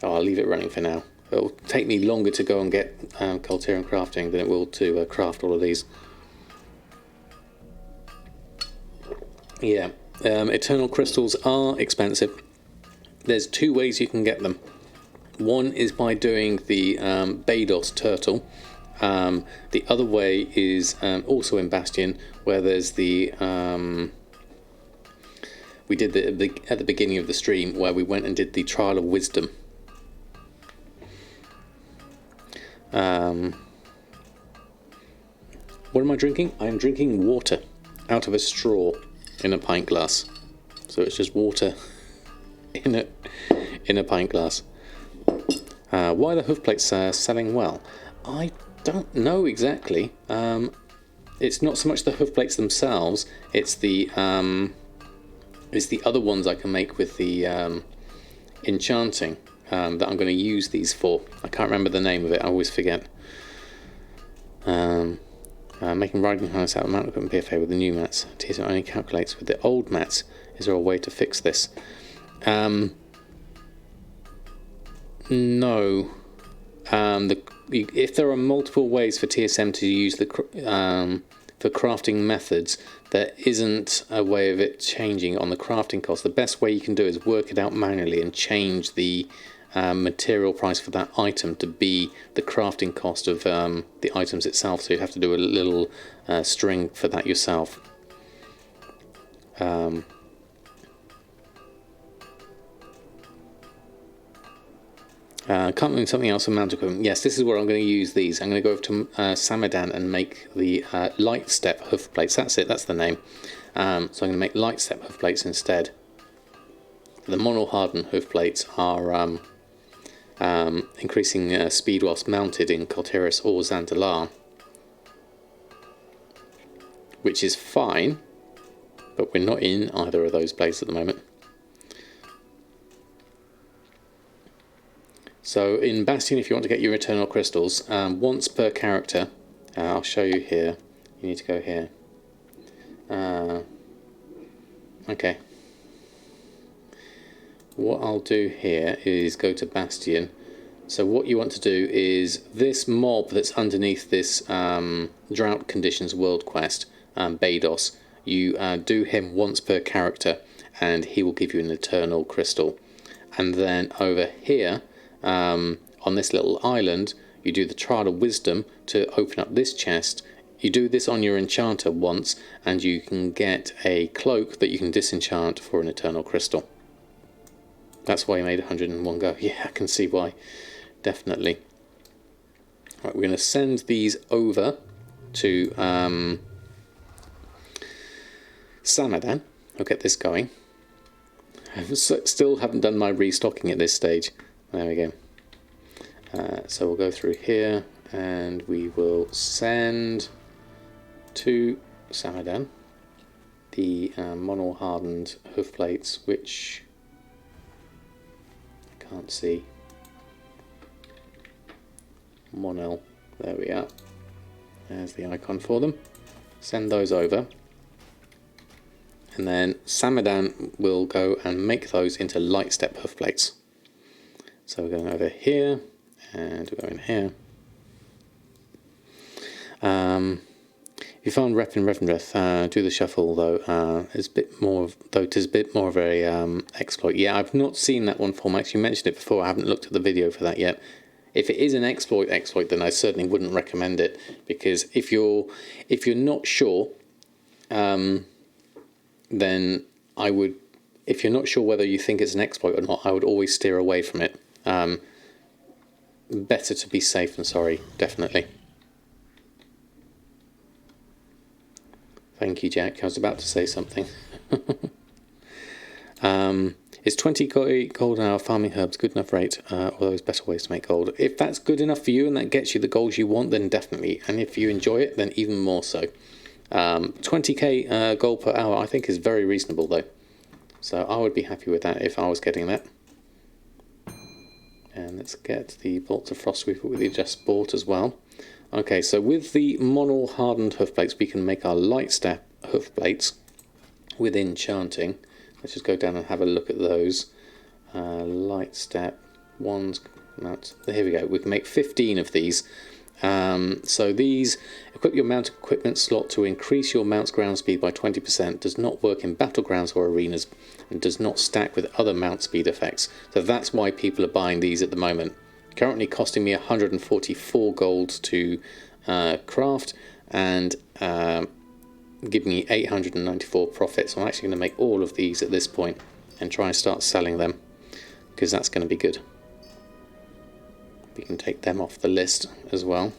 Oh, I'll leave it running for now. It'll take me longer to go and get Colteran crafting than it will to craft all of these. Yeah, eternal crystals are expensive. There's 2 ways you can get them. One is by doing the Baidos turtle. The other way is also in Bastion, where there's the... we did at the beginning of the stream, where we went and did the Trial of Wisdom. What am I drinking? I'm drinking water out of a straw in a pint glass. So it's just water in a pint glass. Why are the hoof plates selling well? I don't know exactly. It's not so much the hoof plates themselves. It's the other ones I can make with the enchanting that I'm going to use these for. I can't remember the name of it. I always forget. Making riding harness out of mountain equipment BFA with the new mats. TSM only calculates with the old mats. Is there a way to fix this? No. If there are multiple ways for TSM to use the for crafting methods, there isn't a way of it changing on the crafting cost. The best way you can do is work it out manually and change the material price for that item to be the crafting cost of the items itself. So you'd have to do a little string for that yourself. Can't move something else from mountain equipment. Yes, this is where I'm going to use these. I'm going to go over to Samadan and make the light step hoof plates. That's it, that's the name. So I'm going to make light step hoof plates instead. The mono hardened hoof plates are increasing speed whilst mounted in Colteris or Zandalar, which is fine. but we're not in either of those places at the moment. So in Bastion, if you want to get your eternal crystals, once per character, I'll show you here. You need to go here. Okay. What I'll do here is go to Bastion. So what you want to do is this mob that's underneath this Drought Conditions World Quest, Baidos, you do him once per character and he will give you an eternal crystal. And then over here, on this little island, you do the Trial of Wisdom to open up this chest. You do this on your enchanter once and you can get a cloak that you can disenchant for an eternal crystal. That's why you made 101 go. Yeah, I can see why. Definitely. Right, we're going to send these over to Samadan. I'll get this going. I still haven't done my restocking at this stage. There we go. So we'll go through here and we will send to Samadan the mono hardened hoof plates, which I can't see. Monel, there we are. There's the icon for them. Send those over. And then Samadan will go and make those into light step hoof plates. So we're going over here and we're going here. If you find Rep in Revendreth, do the shuffle though. It's a bit more of a exploit. Yeah, I've not seen that one format. You mentioned it before. I haven't looked at the video for that yet. If it is an exploit, then I certainly wouldn't recommend it, because if you're not sure, then I would. If you're not sure whether you think it's an exploit or not, I would always steer away from it. Better to be safe than sorry, definitely. Thank you, Jack. I was about to say something. Is 20 gold an hour farming herbs good enough rate, or there's better ways to make gold? If that's good enough for you and that gets you the goals you want, then definitely. And if you enjoy it, then even more so. 20k gold per hour I think is very reasonable though. So I would be happy with that if I was getting that. And let's get the bolts of Frostweaver with the just bought as well. Okay, so with the mono hardened hoof plates, we can make our light step hoof plates with enchanting. Let's just go down and have a look at those. Light step ones. Here we go. We can make 15 of these. So these equip your mount equipment slot to increase your mount's ground speed by 20%. Does not work in battlegrounds or arenas, and does not stack with other mount speed effects. So that's why people are buying these at the moment. Currently costing me 144 gold to craft, and give me 894 profit. So I'm actually going to make all of these at this point and try and start selling them, because that's going to be good. We can take them off the list as well.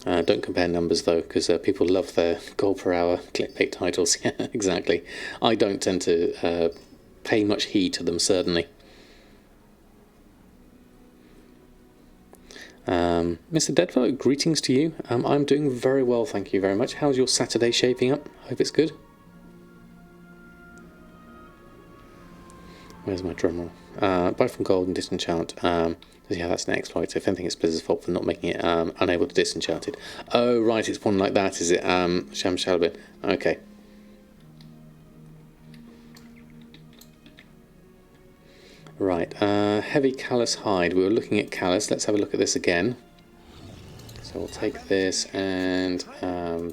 Don't compare numbers though, because people love their gold per hour clickbait titles. Yeah, exactly. I don't tend to pay much heed to them, certainly. Mr. Deadfellow, greetings to you. I'm doing very well, thank you very much. How's your Saturday shaping up? Hope it's good. Where's my drum roll? Buy from gold and disenchant. Yeah, that's an exploit. If anything, it's Blizzard's fault for not making it unable to disenchant it. Oh, right, it's one like that, is it? Sham Shalabin. Okay. Right, heavy callus hide. We were looking at callus. Let's have a look at this again. So we'll take this and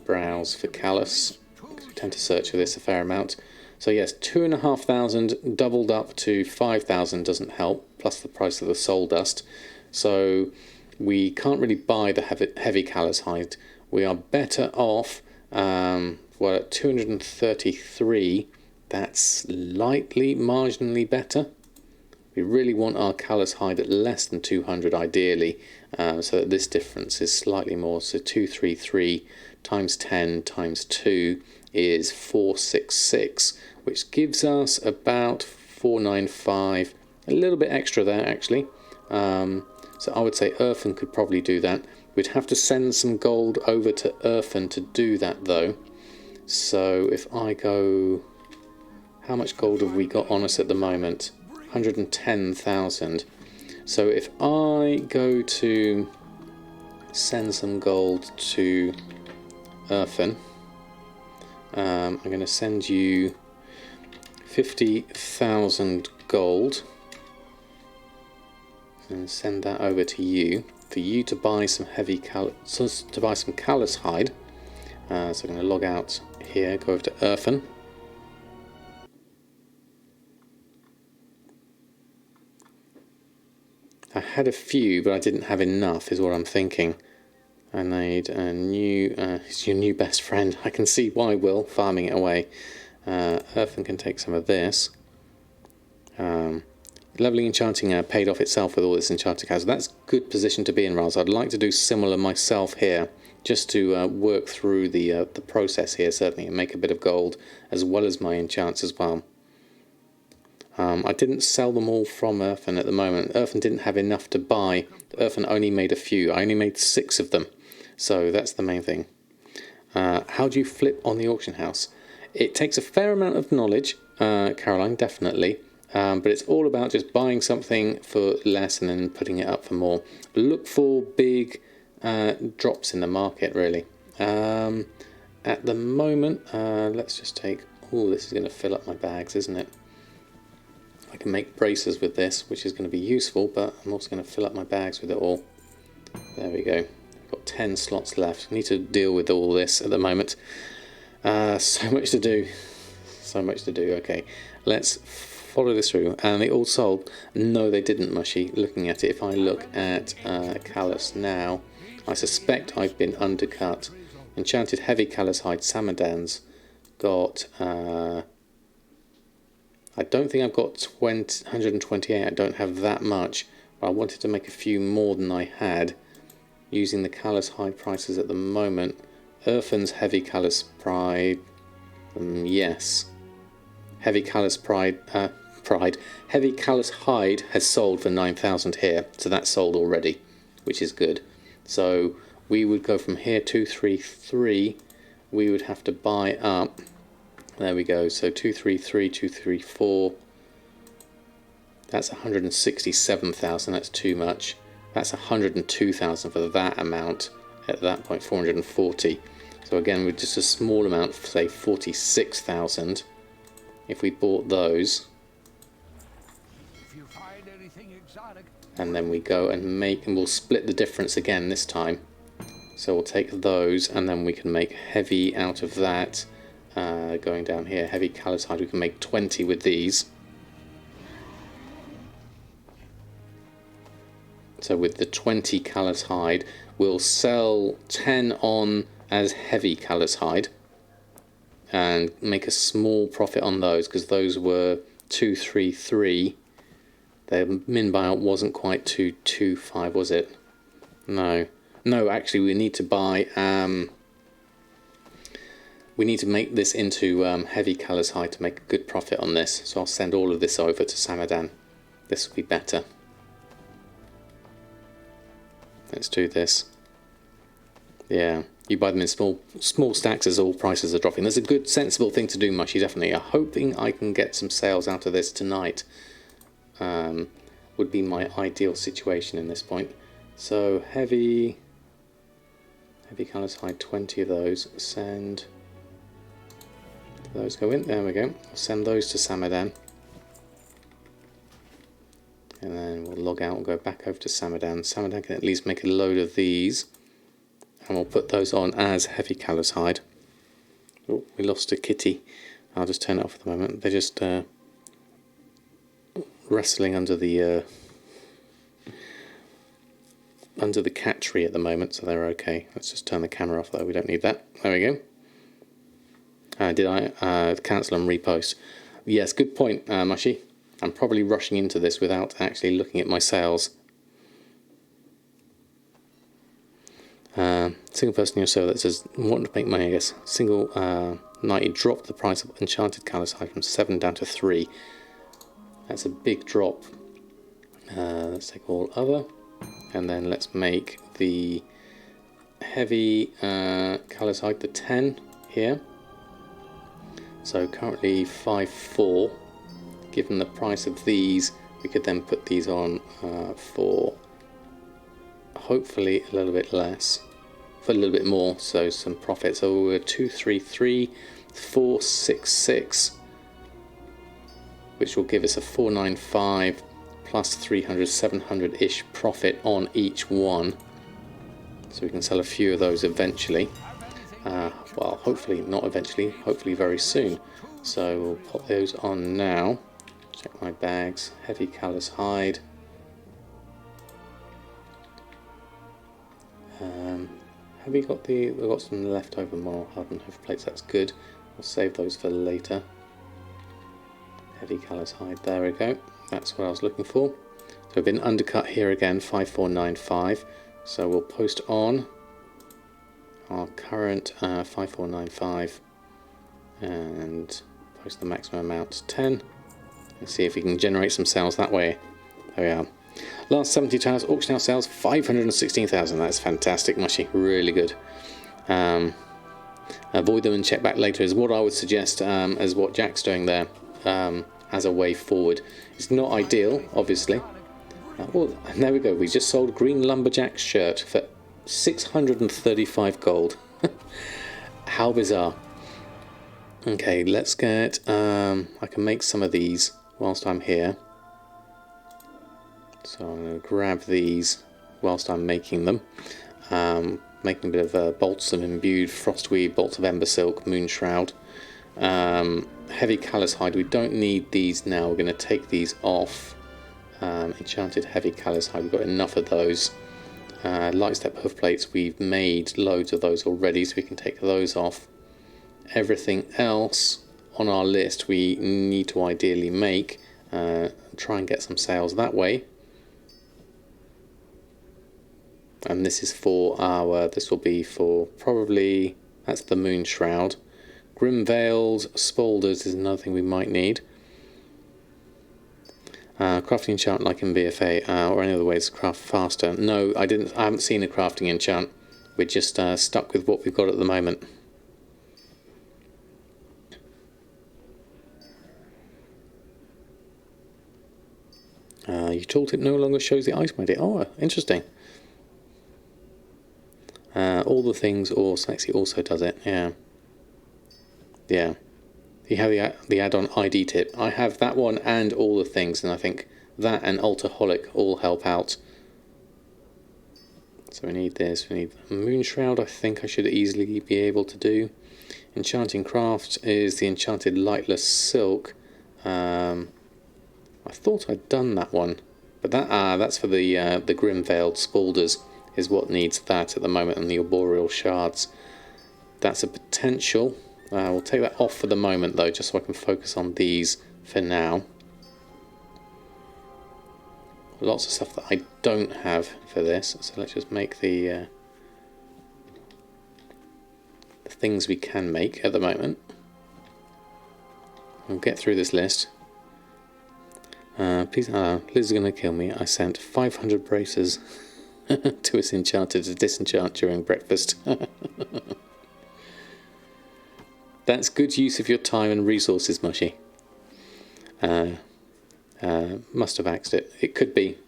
browse for callus, because we tend to search for this a fair amount. So yes, 2,500 doubled up to 5,000 doesn't help, plus the price of the soul dust. So we can't really buy the heavy callus hide. We are better off, we're at 233. That's slightly, marginally better. We really want our callus hide at less than 200 ideally, so that this difference is slightly more. So 233 times 10 times 2 is 466, which gives us about 495, a little bit extra there actually. So I would say Earthen could probably do that. We'd have to send some gold over to Earthen to do that though. So if I go... How much gold have we got on us at the moment? 110,000. So if I go to send some gold to Earthen, I'm going to send you 50,000 gold and send that over to you for you to buy some some callus hide. So I'm going to log out here, go over to Earthen. I had a few, but I didn't have enough, is what I'm thinking. I need a new... it's your new best friend. I can see why, Will, farming it away. Earthen can take some of this. Leveling enchanting paid off itself with all this enchanted cows. That's a good position to be in, Raz. I'd like to do similar myself here, just to work through the process here, certainly, and make a bit of gold, as well as my enchants as well. I didn't sell them all from Earthen at the moment. Earthen didn't have enough to buy. Earthen only made a few. I only made 6 of them. So that's the main thing. How do you flip on the auction house? It takes a fair amount of knowledge, Caroline, definitely. But it's all about just buying something for less and then putting it up for more. Look for big drops in the market, really. At the moment, let's just take... Oh, this is going to fill up my bags, isn't it? I can make braces with this, which is going to be useful, but I'm also going to fill up my bags with it all. There we go. I've got 10 slots left. I need to deal with all this at the moment. So much to do. So much to do. Okay, let's follow this through. And they all sold. No, they didn't, Mushy. Looking at it, if I look at Callus now, I suspect I've been undercut. Enchanted Heavy Callus Hide Samadans got... I don't think I've got 128, I don't have that much, but I wanted to make a few more than I had, using the Callus Hide prices at the moment. Earthen's Heavy Callus Pride, yes. Heavy Callus Heavy Callus Hide has sold for 9,000 here, so that's sold already, which is good. So we would go from here, 233, we would have to buy up. There we go, so 233, 234, that's 167,000, that's too much. That's 102,000 for that amount, at that point 440. So again, with just a small amount, say 46,000, if we bought those, and then we go and we'll split the difference again this time. So we'll take those, and then we can make heavy out of that. Going down here, Heavy Callus Hide, we can make 20 with these. So with the 20 Callus Hide, we'll sell 10 on as Heavy Callus Hide and make a small profit on those, because those were 233. Their min buyout wasn't quite 225, was it? No, actually we need to buy we need to make this into Heavy Callus Hide to make a good profit on this. So I'll send all of this over to Samadan. This will be better. Let's do this. Yeah, you buy them in small stacks as all prices are dropping. That's a good, sensible thing to do, Mushy, definitely. I'm hoping I can get some sales out of this tonight. Would be my ideal situation in this point. So Heavy Callus Hide, 20 of those. Send... Those go in, there we go. I'll send those to Samadan. And then we'll log out and go back over to Samadan. Samadan can at least make a load of these. And we'll put those on as Heavy Callus Hide. Oh, we lost a kitty. I'll just turn it off at the moment. They're just wrestling under the cat tree at the moment, so they're okay. Let's just turn the camera off though, we don't need that. There we go. Did I cancel and repost? Yes, good point, Mushy. I'm probably rushing into this without actually looking at my sales. Single person in your server that says, want to make money, I guess. Single night, you dropped the price of Enchanted Callus Hide from 7 down to 3. That's a big drop. Let's take all other. And then let's make the heavy calcite, the 10 here. So currently 5.4. Given the price of these, we could then put these on for hopefully a little bit less, for a little bit more, so some profit. So we're 233, 466, which will give us a 495 plus 300, 700-ish profit on each one. So we can sell a few of those eventually. Well, hopefully not eventually, hopefully very soon. So we'll pop those on now. Check my bags. Heavy callus hide. Have we got we've got some leftover more hardened hoof plates, that's good. We'll save those for later. Heavy callus hide, there we go. That's what I was looking for. So we've been undercut here again, 5495. So we'll post on our current 5495 and post the maximum amount to 10 and see if we can generate some sales that way. There we are. Last 72 hours, auction house sales 516,000. That's fantastic, Mushy. Really good. Avoid them and check back later is what I would suggest, as what Jack's doing there, as a way forward. It's not ideal, obviously. Well, and there we go. We just sold Green Lumberjack's shirt for 635 gold. How bizarre. Okay, let's get... I can make some of these whilst I'm here. So I'm going to grab these whilst I'm making them. Making a bit of bolts of imbued frostweed, bolts of ember silk, moon shroud. Heavy callus hide. We don't need these now. We're going to take these off. Enchanted heavy callus hide. We've got enough of those. Light step hoof plates. We've made loads of those already, so we can take those off. Everything else on our list we need to ideally make. Try and get some sales that way. And this is for our, this will be for probably, that's the moon shroud. Grim Veils, Spolders is another thing we might need. Crafting enchant like in VFA, or any other ways to craft faster. No, I haven't seen a crafting enchant. We're just stuck with what we've got at the moment. Your tooltip no longer shows the item ID. Oh, interesting. All the things, or Sexy also does it. Yeah. Yeah. You have the add-on ID tip. I have that one and all the things, and I think that and Alterholic all help out. So we need this. We need Moon Shroud. I think I should easily be able to do. Enchanting Craft is the Enchanted Lightless Silk. I thought I'd done that one, but that's for the Grim Veiled Spolders is what needs that at the moment, and the Arboreal Shards. That's a potential. We'll take that off for the moment though, just so I can focus on these for now. Lots of stuff that I don't have for this, so let's just make the things we can make at the moment. We'll get through this list. Please, Liz is going to kill me. I sent 500 braces to its enchanter to disenchant during breakfast. That's good use of your time and resources, Mushy. Must have axed it. It could be.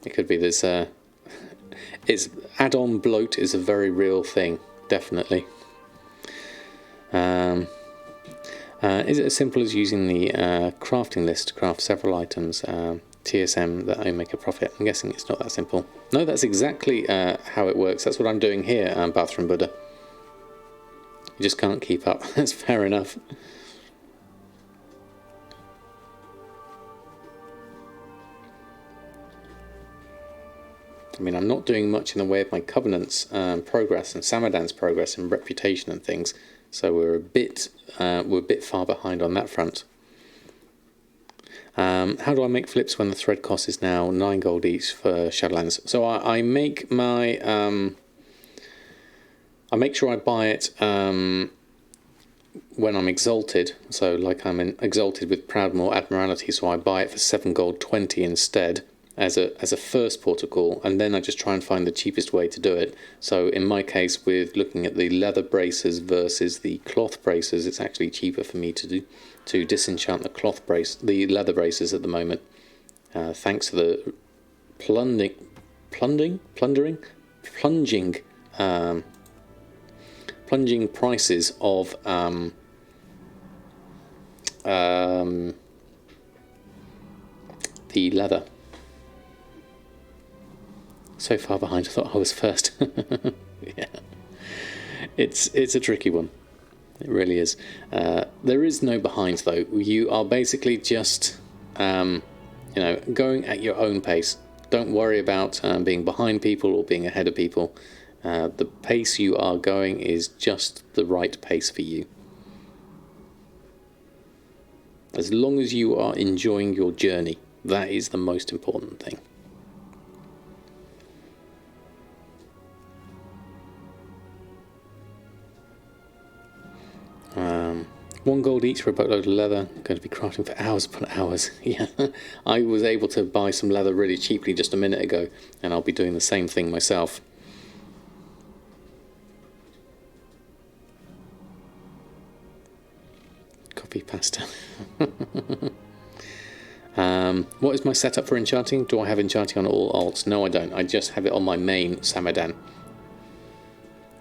It could be. There's it's add-on bloat is a very real thing, definitely. Is it as simple as using the crafting list to craft several items? TSM that I make a profit. I'm guessing it's not that simple. No, that's exactly how it works. That's what I'm doing here, Bathroom Buddha. You just can't keep up. That's fair enough. I mean, I'm not doing much in the way of my Covenant's progress and Samadan's progress and reputation and things, so we're a bit far behind on that front. How do I make flips when the thread cost is now 9 gold each for Shadowlands? So I make my I make sure I buy it when I'm exalted. So like I'm exalted with Proudmoore Admiralty, so I buy it for 7 gold 20 instead. as a first port of call, and then I just try and find the cheapest way to do it. So in my case, with looking at the leather bracers versus the cloth bracers, it's actually cheaper for me to disenchant the leather bracers at the moment, thanks to the plunging prices of the leather. So far behind, I thought I was first. Yeah, it's a tricky one. It really is. There is no behind though. You are basically just going at your own pace. Don't worry about being behind people or being ahead of people. The pace you are going is just the right pace for you. As long as you are enjoying your journey, that is the most important thing. One gold each for a boatload of leather. I'm going to be crafting for hours upon hours. Yeah, I was able to buy some leather really cheaply just a minute ago, and I'll be doing the same thing myself. Copy pasta. What is my setup for enchanting? Do I have enchanting on all alts? No, I don't. I just have it on my main Samadan.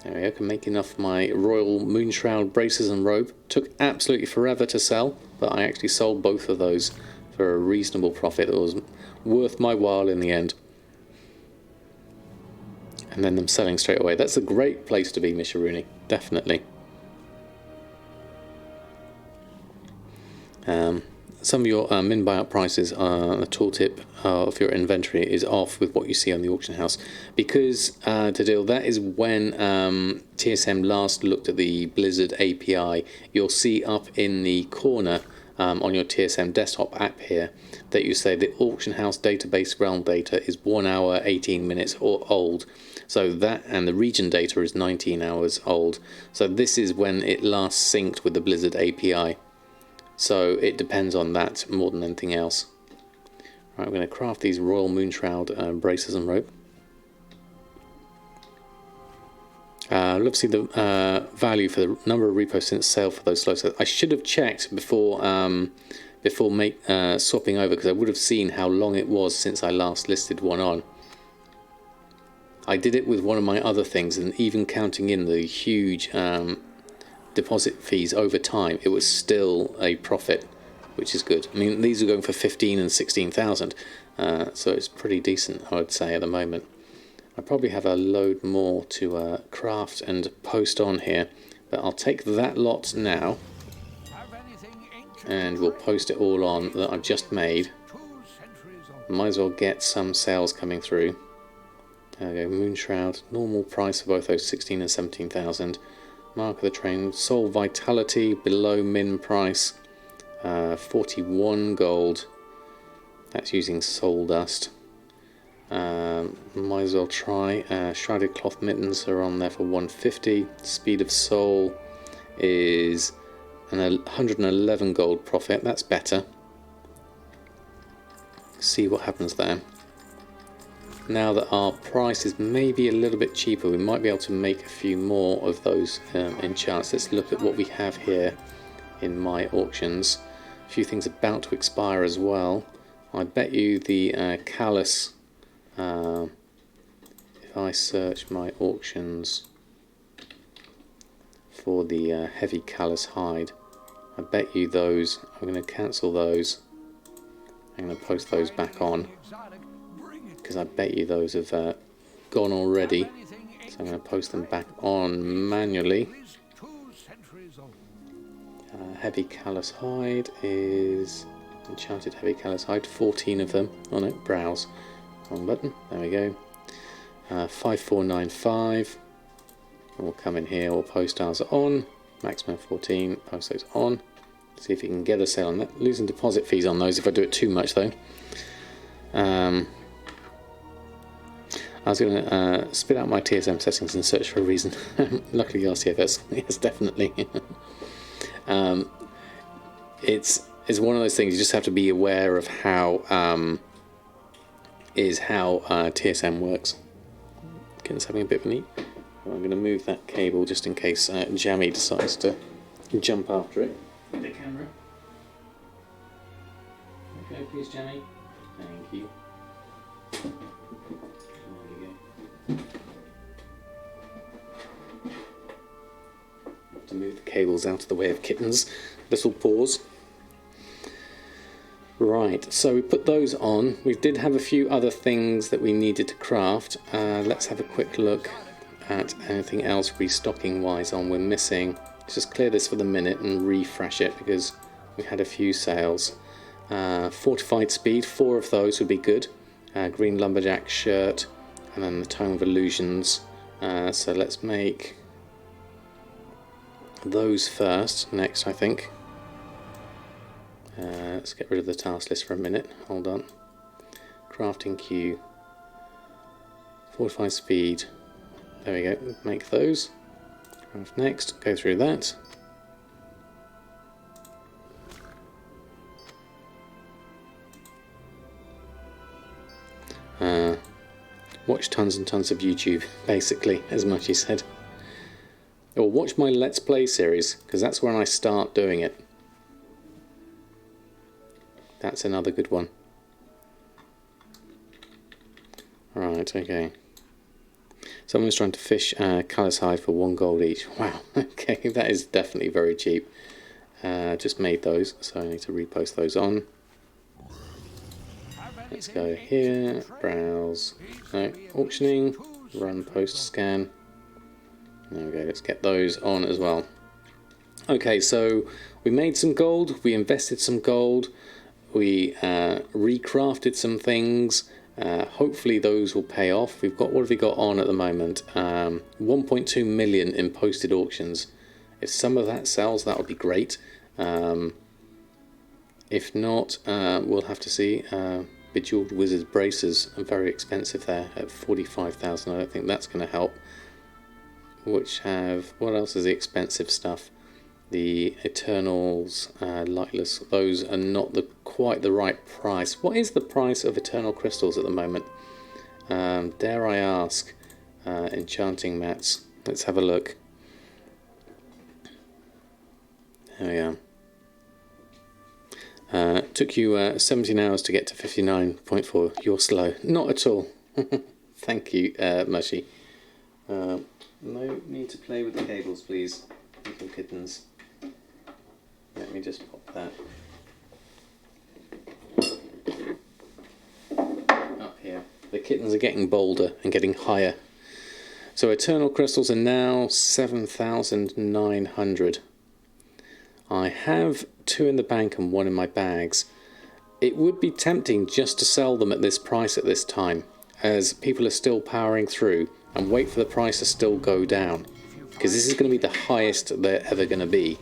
There we go. I can make enough my Royal Moonshroud braces and robe. Took absolutely forever to sell, but I actually sold both of those for a reasonable profit. It was worth my while in the end. And then them selling straight away. That's a great place to be, Misharuni. Definitely. Some of your min buyout prices, the tooltip of your inventory is off with what you see on the auction house. Because, Tadil, that is when TSM last looked at the Blizzard API. You'll see up in the corner on your TSM desktop app here that you say the auction house database realm data is 1 hour 18 minutes or old. So that, and the region data is 19 hours old. So this is when it last synced with the Blizzard API. So it depends on that more than anything else. Right, I'm going to craft these Royal Moonshroud braces and rope. I'd love to see the value for the number of repos since sale for those slow sales. I should have checked before swapping over, because I would have seen how long it was since I last listed one on. I did it with one of my other things, and even counting in the huge deposit fees over time, it was still a profit, which is good. I mean, these are going for 15 and 16,000, so it's pretty decent, I would say, at the moment. I probably have a load more to craft and post on here, but I'll take that lot now, and we'll post it all on that I've just made. Might as well get some sales coming through. There we go, Moonshroud, normal price for both those 16 and 17,000. Mark of the train, Soul Vitality below min price, 41 gold. That's using soul dust. Might as well try. Shrouded cloth mittens are on there for 150. Speed of soul is an 111 gold profit. That's better. See what happens there. Now that our price is maybe a little bit cheaper, we might be able to make a few more of those enchants. Let's look at what we have here in my auctions. A few things about to expire as well. I bet you the callus, if I search my auctions for the heavy callus hide, I bet you those, I'm going to cancel those. I'm going to post those back on, because I bet you those have gone already, so I'm going to post them back on manually. Heavy callus hide is enchanted heavy callus hide, 14 of them. Oh no, browse, wrong button, there we go. 5495, we'll come in here, we'll post ours on, maximum 14, post those on, see if you can get a sale on that. Losing deposit fees on those if I do it too much though. I was going to spit out my TSM settings and search for a reason. Luckily RCFS, yes, definitely. It's one of those things, you just have to be aware of how is how TSM works. Kitten's having a bit of an eat. I'm going to move that cable just in case Jammy decides to jump after it. The camera. Okay, please, Jammy. Thank you. There you go. To move the cables out of the way of Kitten's little paws. Right, so we put those on. We did have a few other things that we needed to craft. Let's have a quick look at anything else restocking wise on we're missing. Let's just clear this for the minute and refresh it because we had a few sales. Fortified speed, 4 of those would be good. Green lumberjack shirt and then the tome of illusions. So let's make those first, next I think. Let's get rid of the task list for a minute, hold on. Crafting queue, fortified speed, there we go, make those. Craft next, go through that. Watch tons and tons of YouTube, basically, as Mushy said. Or watch my Let's Play series, because that's when I start doing it. That's another good one. Right, okay. Someone's trying to fish Callous Hide for 1 gold each. Wow, okay, that is definitely very cheap. Just made those, so I need to repost those on. Let's go here, browse, no, auctioning, run post scan. There we go, let's get those on as well. Okay, so we made some gold, we invested some gold, we recrafted some things. Hopefully those will pay off. We've got, what have we got on at the moment? 1.2 million in posted auctions. If some of that sells, that would be great. If not, we'll have to see. Bejeweled Wizard's braces are very expensive there at 45,000. I don't think that's going to help. Which have, what else is the expensive stuff? The Eternals, Lightless, those are not quite the right price. What is the price of Eternal Crystals at the moment? Dare I ask? Enchanting Mats. Let's have a look. There we are. Took you 17 hours to get to 59.4. You're slow. Not at all. Thank you, Mushy. No need to play with the cables, please, little kittens. Let me just pop that up here. The kittens are getting bolder and getting higher. So Eternal Crystals are now 7,900. I have 2 in the bank and 1 in my bags. It would be tempting just to sell them at this price at this time, as people are still powering through, and wait for the price to still go down, because this is going to be the highest they're ever going to be.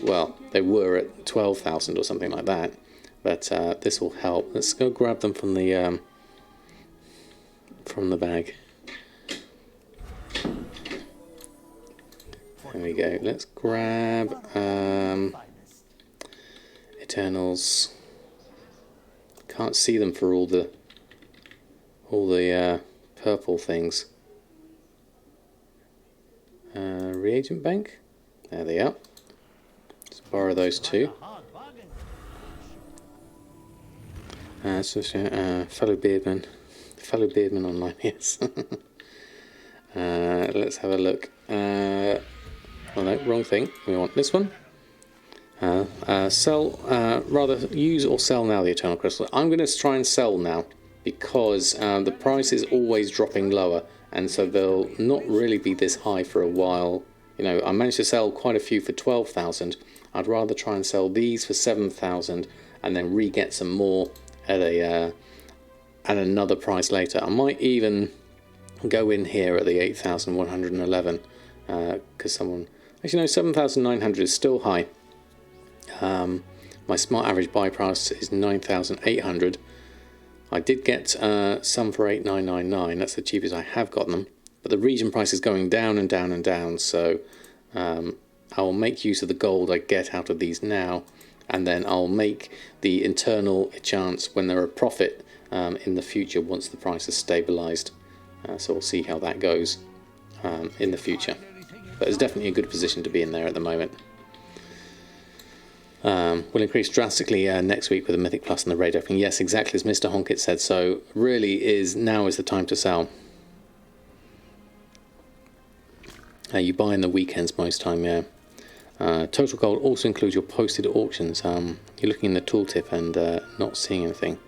Well, they were at 12,000 or something like that, but this will help. Let's go grab them from the bag. There we go. Let's grab Eternals. Can't see them for all the purple things. Reagent bank. There they are. Let's borrow those 2. Fellow Beardman online, yes. Let's have a look. Oh no, wrong thing. We want this one. Sell, rather use or sell now the Eternal Crystal. I'm going to try and sell now because the price is always dropping lower, and so they'll not really be this high for a while. You know, I managed to sell quite a few for 12,000. I'd rather try and sell these for 7,000 and then re-get some more at another price later. I might even go in here at the 8,111 because someone, actually no, 7,900 is still high. My smart average buy price is 9,800. I did get some for 8,999. That's the cheapest I have got them. But the region price is going down and down and down, so I'll make use of the gold I get out of these now, and then I'll make the internal chance when they're a profit in the future once the price has stabilised. So we'll see how that goes in the future. But it's definitely a good position to be in there at the moment. Will increase drastically next week with the Mythic Plus and the raid opening. Yes, exactly as Mr. Honkit said. So really now is the time to sell. You buy in the weekends most time, yeah. Total gold also includes your posted auctions. You're looking in the tooltip and not seeing anything.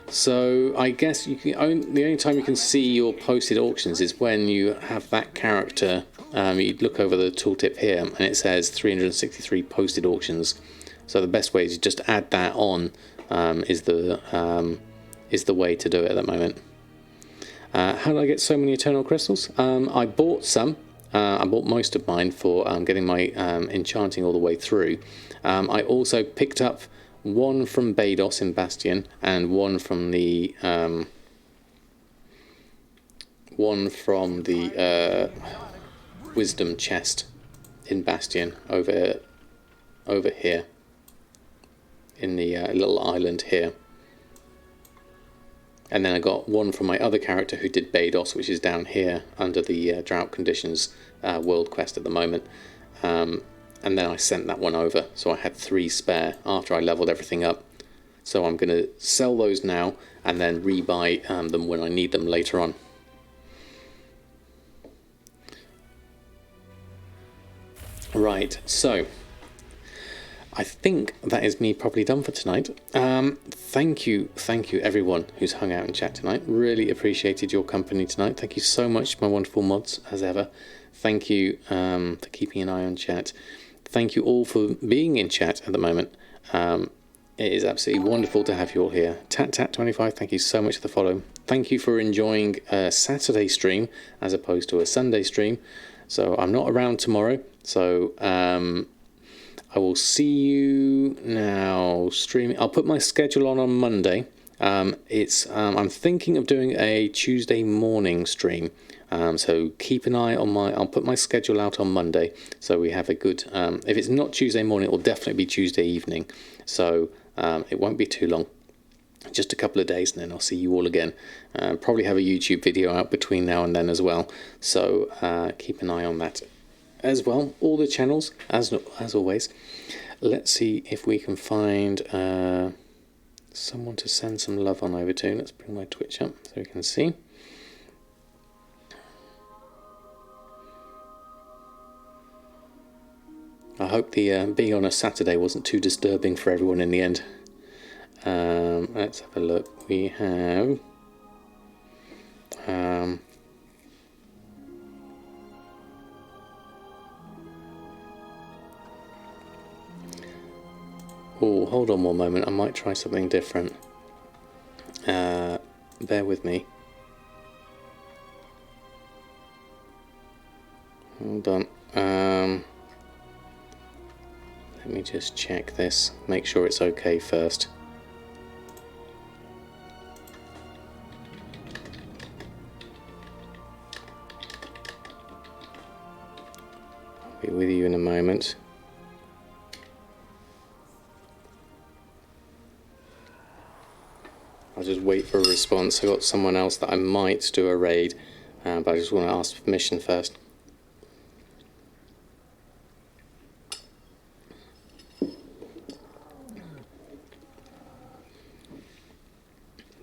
So I guess the only time you can see your posted auctions is when you have that character. You look over the tooltip here and it says 363 posted auctions. So the best way is to just add that on. Is the way to do it at the moment. How did I get so many eternal crystals? I bought some. I bought most of mine for getting my enchanting all the way through. I also picked up one from Baidos in Bastion and one from the Wisdom chest in Bastion over here in the little island here. And then I got one from my other character who did Baidos, which is down here under the Drought Conditions world quest at the moment. And then I sent that one over, so I had 3 spare after I leveled everything up. So I'm going to sell those now and then rebuy them when I need them later on. Right, so I think that is me probably done for tonight. Thank you everyone who's hung out in chat tonight. Really appreciated your company tonight. Thank you so much, my wonderful mods, as ever. Thank you for keeping an eye on chat. Thank you all for being in chat at the moment. It is absolutely wonderful to have you all here. TatTat25, thank you so much for the follow. Thank you for enjoying a Saturday stream as opposed to a Sunday stream. So I'm not around tomorrow, so I will see you now streaming. I'll put my schedule on Monday. I'm thinking of doing a Tuesday morning stream. So keep an eye on I'll put my schedule out on Monday. So we have a good, if it's not Tuesday morning, it will definitely be Tuesday evening. So it won't be too long. Just a couple of days and then I'll see you all again. Probably have a YouTube video out between now and then as well. So keep an eye on that as well. All the channels, as always. Let's see if we can find someone to send some love on over to. Let's bring my Twitch up so we can see. I hope the being on a Saturday wasn't too disturbing for everyone in the end. Let's have a look. We have oh, hold on one moment. I might try something different. Bear with me. Hold on. Let me just check this. Make sure it's okay first. I'll be with you in a moment. I'll just wait for a response. I got someone else that I might do a raid, but I just want to ask permission first.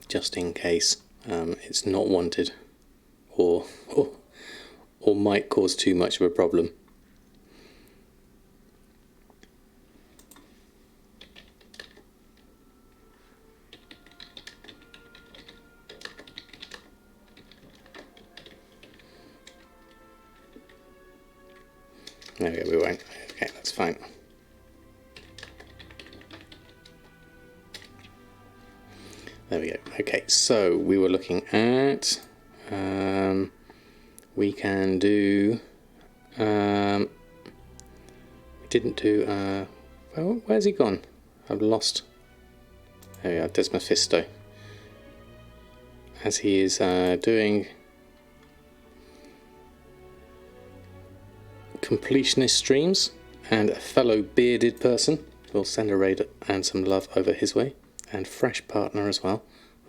Just in case it's not wanted or might cause too much of a problem. There we go, we won't. Okay, that's fine. There we go. Okay, so we were looking at we can do we didn't do well, where's he gone? I've lost. There we are, Desmophisto. As he is doing completionist streams and a fellow bearded person we'll send a raid and some love over his way, and fresh partner as well.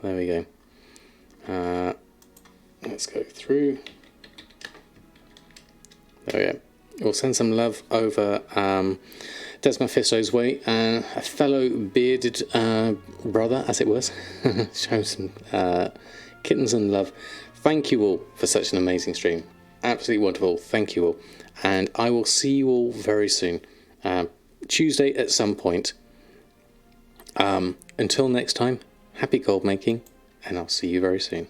There we go. Let's go through. There we go. We'll send some love over Desmond Fisto's way, a fellow bearded brother, as it was. Show some kittens and love. Thank you all for such an amazing stream. Absolutely wonderful. Thank you all. And I will see you all very soon. Tuesday at some point. Until next time, happy gold making, and I'll see you very soon.